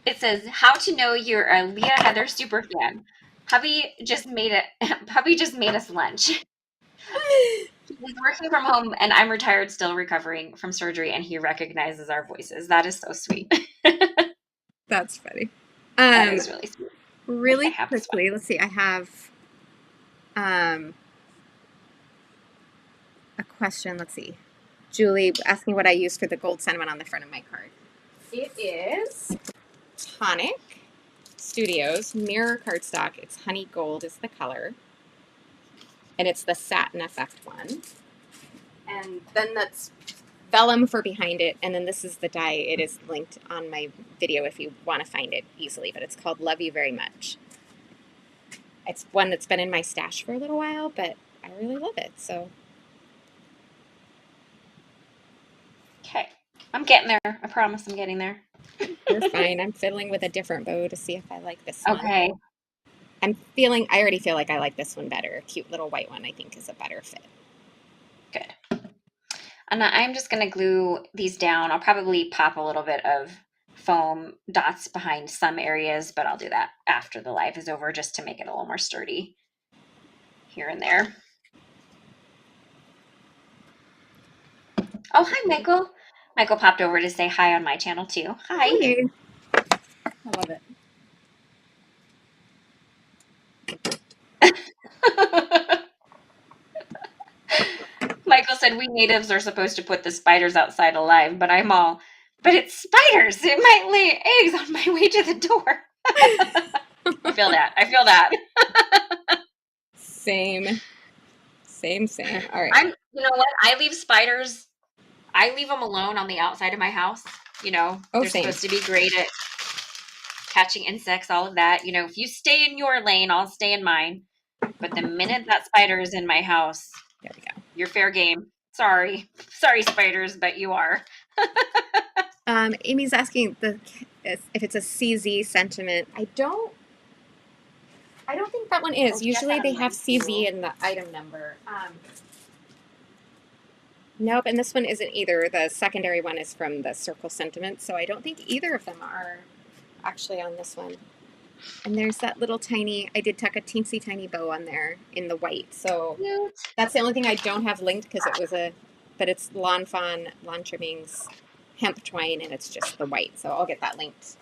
[SPEAKER 2] it says, how to know you're a Leah Heather super fan. Hubby just made us lunch. He's working from home and I'm retired, still recovering from surgery, and he recognizes our voices. That is so sweet.
[SPEAKER 1] That's funny.
[SPEAKER 2] That is really sweet.
[SPEAKER 1] Really
[SPEAKER 2] Okay, have this one.
[SPEAKER 1] quickly, let's see. I have a question. Let's see. Julie asking what I use for the gold sentiment on the front of my card. It is Tonic Studios Mirror cardstock. It's honey gold is the color. And it's the satin effect one. And then that's vellum for behind it. And then this is the die. It is linked on my video if you want to find it easily. But it's called Love You Very Much. It's one that's been in my stash for a little while, but I really love it. So
[SPEAKER 2] Okay. I'm getting there. I promise I'm getting there.
[SPEAKER 1] you're fine. I'm fiddling with a different bow to see if I like this one.
[SPEAKER 2] Okay.
[SPEAKER 1] I already feel like I like this one better. A cute little white one I think is a better fit.
[SPEAKER 2] Good. And I'm just going to glue these down. I'll probably pop a little bit of foam dots behind some areas, but I'll do that after the live is over just to make it a little more sturdy here and there. Oh, hi, Michael. Michael popped over to say hi on my channel too. Hi.
[SPEAKER 1] Hey. I love it.
[SPEAKER 2] Michael said we natives are supposed to put the spiders outside alive, but but it's spiders. It might lay eggs on my way to the door. I feel that.
[SPEAKER 1] Same. All right.
[SPEAKER 2] You know what? I leave them alone on the outside of my house. They're
[SPEAKER 1] Same.
[SPEAKER 2] supposed to be great at catching insects, all of that. If you stay in your lane, I'll stay in mine. But the minute that spider is in my house,
[SPEAKER 1] There we go.
[SPEAKER 2] you're fair game. Sorry, spiders, but you are.
[SPEAKER 1] Amy's asking if it's a CZ sentiment. I don't think that one is. Usually they have CZ in the item number. Nope, and this one isn't either. The secondary one is from the Circle Sentiment, so I don't think either of them are actually on this one. And there's that little tiny, I did tuck a teensy tiny bow on there in the white. So that's the only thing I don't have linked because but it's Lawn Fawn, Lawn Trimmings, Hemp Twine, and it's just the white. So I'll get that linked.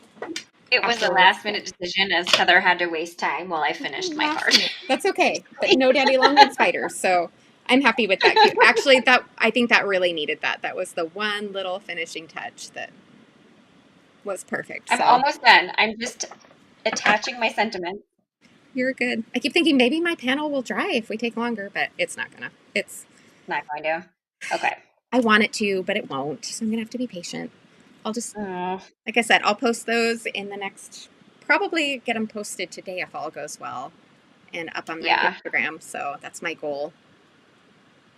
[SPEAKER 2] It was a last minute decision as Heather had to waste time while I finished my card.
[SPEAKER 1] That's okay. But no daddy long legged spiders. So I'm happy with that. Actually, I think that really needed that. That was the one little finishing touch that was perfect.
[SPEAKER 2] I'm almost done. I'm just attaching my sentiment.
[SPEAKER 1] You're good. I keep thinking maybe my panel will dry if we take longer, but it's not gonna. It's
[SPEAKER 2] not going to. Okay.
[SPEAKER 1] I want it to, but it won't. So I'm gonna have to be patient. I'll just, like I said, I'll post those in the next. Probably get them posted today if all goes well, and up on my Instagram. So that's my goal.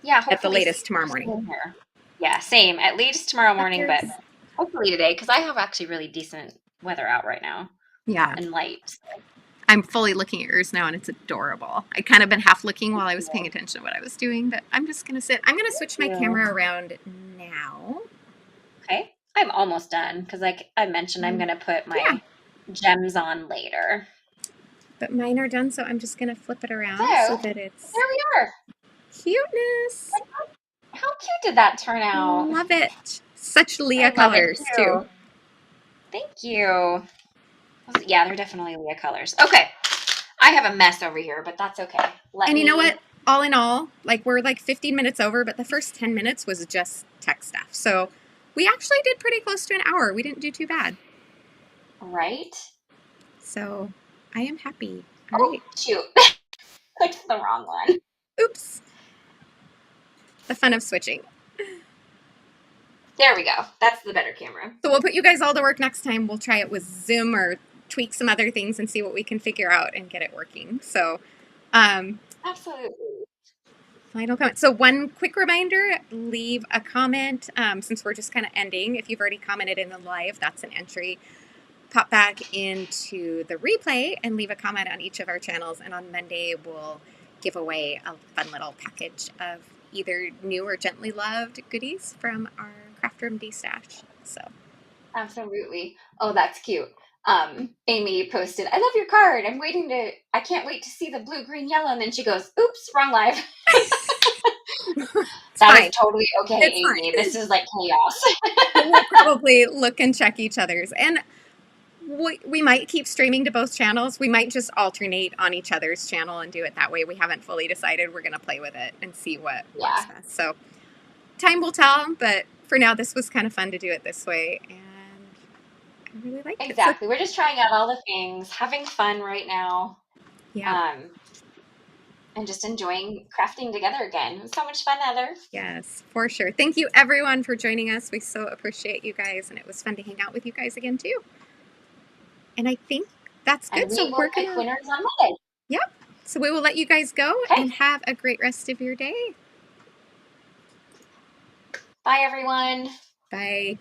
[SPEAKER 2] Yeah,
[SPEAKER 1] at the latest tomorrow morning.
[SPEAKER 2] Yeah, same. At least tomorrow morning, but hopefully today because I have actually really decent weather out right now.
[SPEAKER 1] Yeah,
[SPEAKER 2] and light. So.
[SPEAKER 1] I'm fully looking at yours now, and it's adorable. I kind of been half looking while I was paying attention to what I was doing, but I'm just gonna sit. I'm gonna switch my camera around now.
[SPEAKER 2] Okay, I'm almost done because, like I mentioned, I'm gonna put my gems on later.
[SPEAKER 1] But mine are done, so I'm just gonna flip it around so that it's.
[SPEAKER 2] There we are.
[SPEAKER 1] Cuteness.
[SPEAKER 2] How cute did that turn out?
[SPEAKER 1] Love it. Such Leah colors too.
[SPEAKER 2] Thank you. Yeah, they're definitely Leah colors. Okay. I have a mess over here, but that's okay.
[SPEAKER 1] You know what? All in all, like we're like 15 minutes over, but the first 10 minutes was just tech stuff. So we actually did pretty close to an hour. We didn't do too bad.
[SPEAKER 2] Right?
[SPEAKER 1] So I am happy.
[SPEAKER 2] All right. Shoot. Clicked the wrong one.
[SPEAKER 1] Oops. The fun of switching.
[SPEAKER 2] There we go. That's the better camera.
[SPEAKER 1] So we'll put you guys all to work next time. We'll try it with Zoom or tweak some other things and see what we can figure out and get it working. So,
[SPEAKER 2] absolutely.
[SPEAKER 1] Final comment. So one quick reminder, leave a comment since we're just kind of ending. If you've already commented in the live, that's an entry. Pop back into the replay and leave a comment on each of our channels. And on Monday, we'll give away a fun little package of either new or gently loved goodies from our craft room D stash. So
[SPEAKER 2] Absolutely. Oh, that's cute. Amy posted, I love your card. I can't wait to see the blue, green, yellow. And then she goes, oops, wrong live.
[SPEAKER 1] it's
[SPEAKER 2] That is
[SPEAKER 1] fine.
[SPEAKER 2] totally okay,
[SPEAKER 1] It's
[SPEAKER 2] Amy.
[SPEAKER 1] fine.
[SPEAKER 2] This is like chaos.
[SPEAKER 1] We'll probably look and check each other's. And we might keep streaming to both channels. We might just alternate on each other's channel and do it that way. We haven't fully decided. We're going to play with it and see what works best. So time will tell, but for now, this was kind of fun to do it this way. And I really liked it.
[SPEAKER 2] Exactly. We're just trying out all the things, having fun right now.
[SPEAKER 1] Yeah.
[SPEAKER 2] And just enjoying crafting together again. It was so much fun, Heather.
[SPEAKER 1] Yes, for sure. Thank you, everyone, for joining us. We so appreciate you guys, and it was fun to hang out with you guys again, too. And I think that's good.
[SPEAKER 2] And we will pick winners on Monday.
[SPEAKER 1] Yep. So we will let you guys go and have a great rest of your day.
[SPEAKER 2] Bye, everyone.
[SPEAKER 1] Bye.